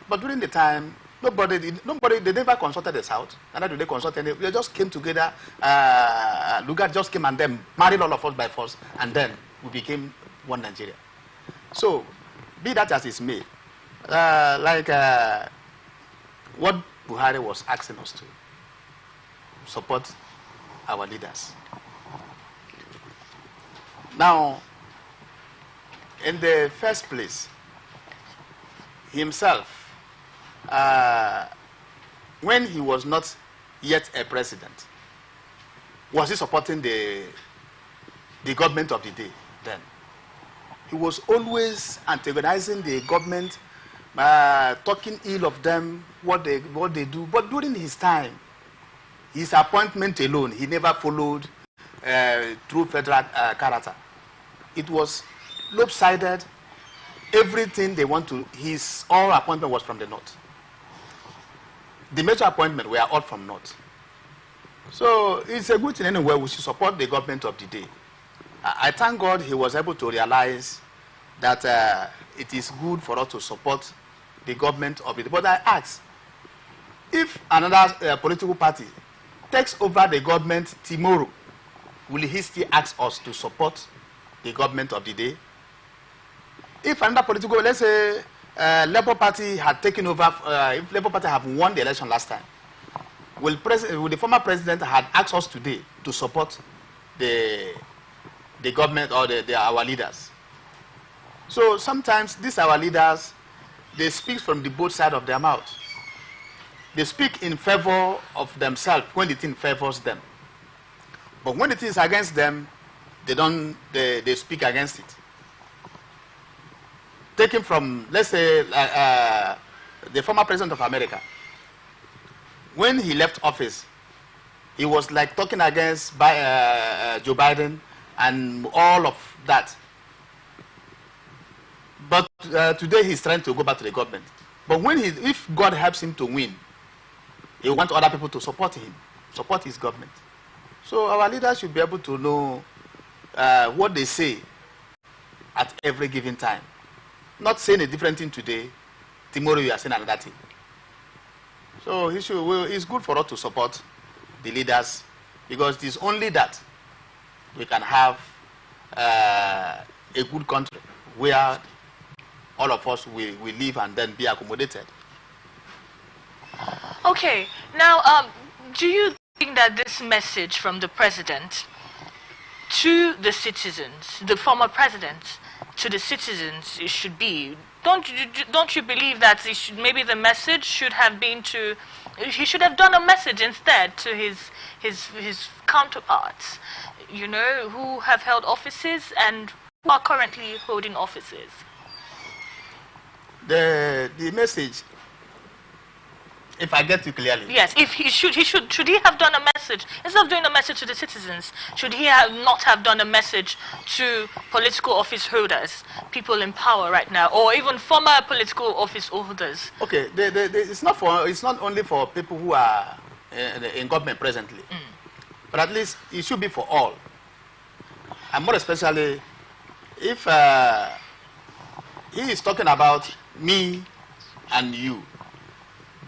But during the time, they never consulted the South. Neither did they consult any. They just came together. Lugard just came and then married all of us by force, and then we became one Nigeria. So, be that as it may, what Buhari was asking us to support our leaders. Now, in the first place, himself, when he was not yet a president, was he supporting the government of the day then? He was always antagonizing the government, talking ill of them, what they do. But during his time, his appointment alone, he never followed true federal character. It was lopsided. Everything they want to, all appointment was from the north. The major appointment were all from north. So it's a good thing anyway. We should support the government of the day. I thank God he was able to realize that it is good for us to support the government of the day. But I ask, if another political party takes over the government tomorrow, will he still ask us to support the government of the day? If another political, let's say, Labour Party had taken over, if Labour Party have won the election last time, will the former president had asked us today to support the government or our leaders? So sometimes these our leaders, they speak from the both sides of their mouth. they speak in favor of themselves when the thing favors them. But when it is against them, they speak against it. Taken from, let's say, the former president of America. When he left office, he was like talking against Joe Biden and all of that. But today he's trying to go back to the government. But if God helps him to win, he wants other people to support him, support his government. So our leaders should be able to know what they say at every given time. Not saying a different thing today, tomorrow you are saying another thing. So it's good for us to support the leaders, because it is only that we can have a good country where all of us will live and then be accommodated. Okay, now, do you think that this message from the president to the citizens, the former president, to the citizens, it should be? Don't you believe that maybe the message should have been to, he should have done a message instead to his counterparts, you know, who have held offices and who are currently holding offices? The message, if I get you clearly. Yes, if should he have done a message instead of doing a message to the citizens? Should he not have done a message to political office holders, people in power right now, or even former political office holders? Okay, it's not only for people who are in government presently, but at least it should be for all, and more especially if he is talking about me and you,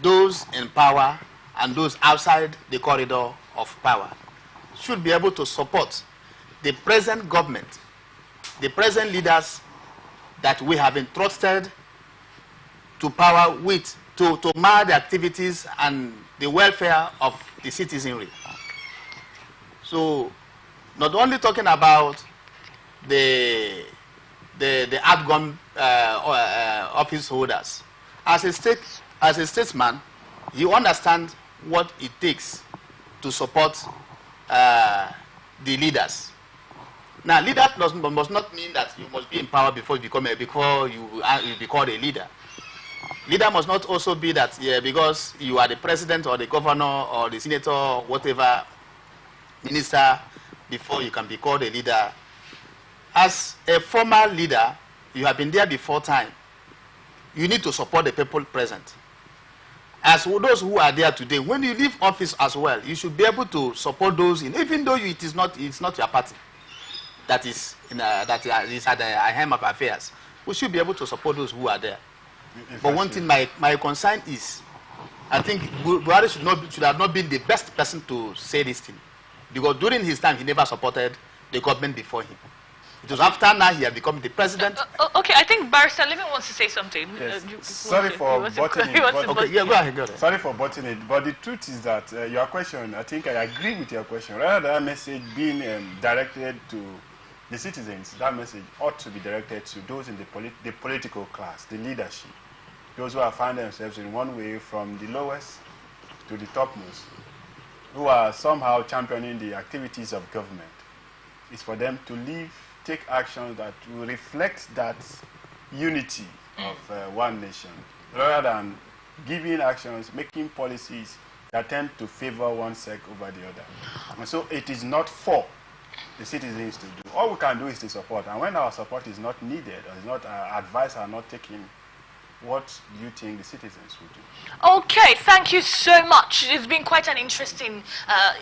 those in power and those outside the corridor of power should be able to support the present government, the present leaders that we have entrusted to power with, to manage the activities and the welfare of the citizenry. So, not only talking about the outgone office holders, as a statesman, you understand what it takes to support the leaders. Now, leader must not mean that you must be in power before you be called a leader. Leader must not also be that because you are the president or the governor or the senator or whatever minister before you can be called a leader. As a former leader, you have been there before time. You need to support the people present. As those who are there today, when you leave office as well, you should be able to support those even though it's not your party that is at the helm of affairs. We should be able to support those who are there. But one thing, my concern is, I think Buhari should have not been the best person to say this thing, because during his time he never supported the government before him. It was after now he had become the president. Okay, I think Barrister Living wants to say something. Yes. Sorry for butting it. Okay, yeah, go ahead. Sorry for butting it, but the truth is that your question, I think I agree with your question. Rather than that message being directed to the citizens, that message ought to be directed to those in the political class, the leadership, those who have found themselves in one way from the lowest to the topmost, who are somehow championing the activities of government. It's for them to take actions that will reflect that unity of one nation, rather than giving actions, making policies that tend to favor one sect over the other. And so it is not for the citizens to do. All we can do is to support. And when our support is not needed, or is not, advice are not taken, what do you think the citizens will do? Okay, thank you so much. It's been quite an interesting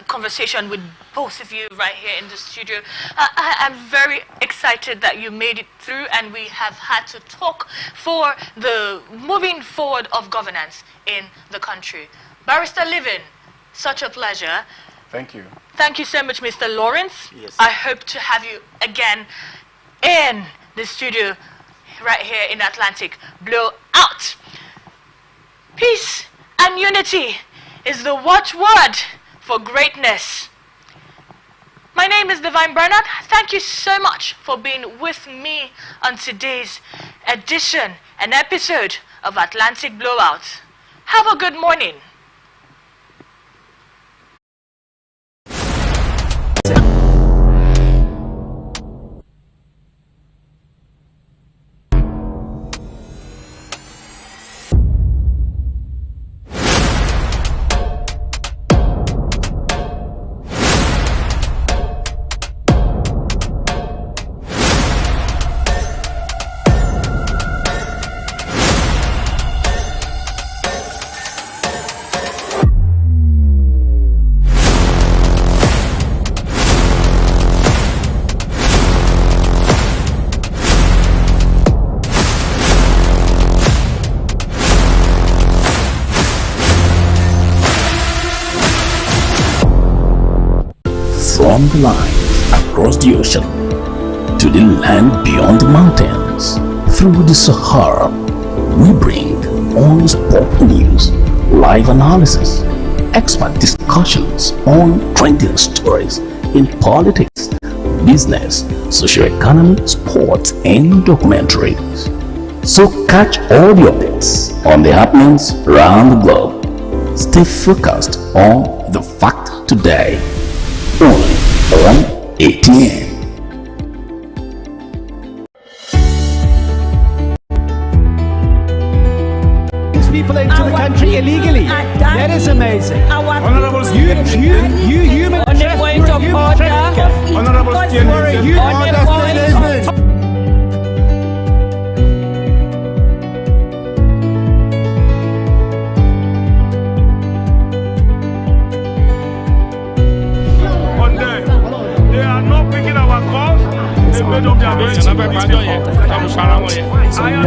conversation with both of you right here in the studio. I'm very excited that you made it through, and we have had to talk for the moving forward of governance in the country. Barrister Living, such a pleasure. Thank you. Thank you so much, Mr. Lawrence. Yes. I hope to have you again in the studio right here in Atlantic. Blowout. Peace and unity is the watchword for greatness. My name is Divine Bernard. Thank you so much for being with me on today's edition and episode of Atlantic Blowout. Have a good morning. along the lines, across the ocean, to the land beyond the mountains, through the Sahara. We bring on-spot news, live analysis, expert discussions on trending stories in politics, business, socio-economy, sports, and documentaries. So catch all the updates on the happenings around the globe. Stay focused on the fact today, only on ATN. People into the country illegally. That is amazing. Honorable You human On the point of order. Honorable You're a human They are not picking our calls. They made up their mind.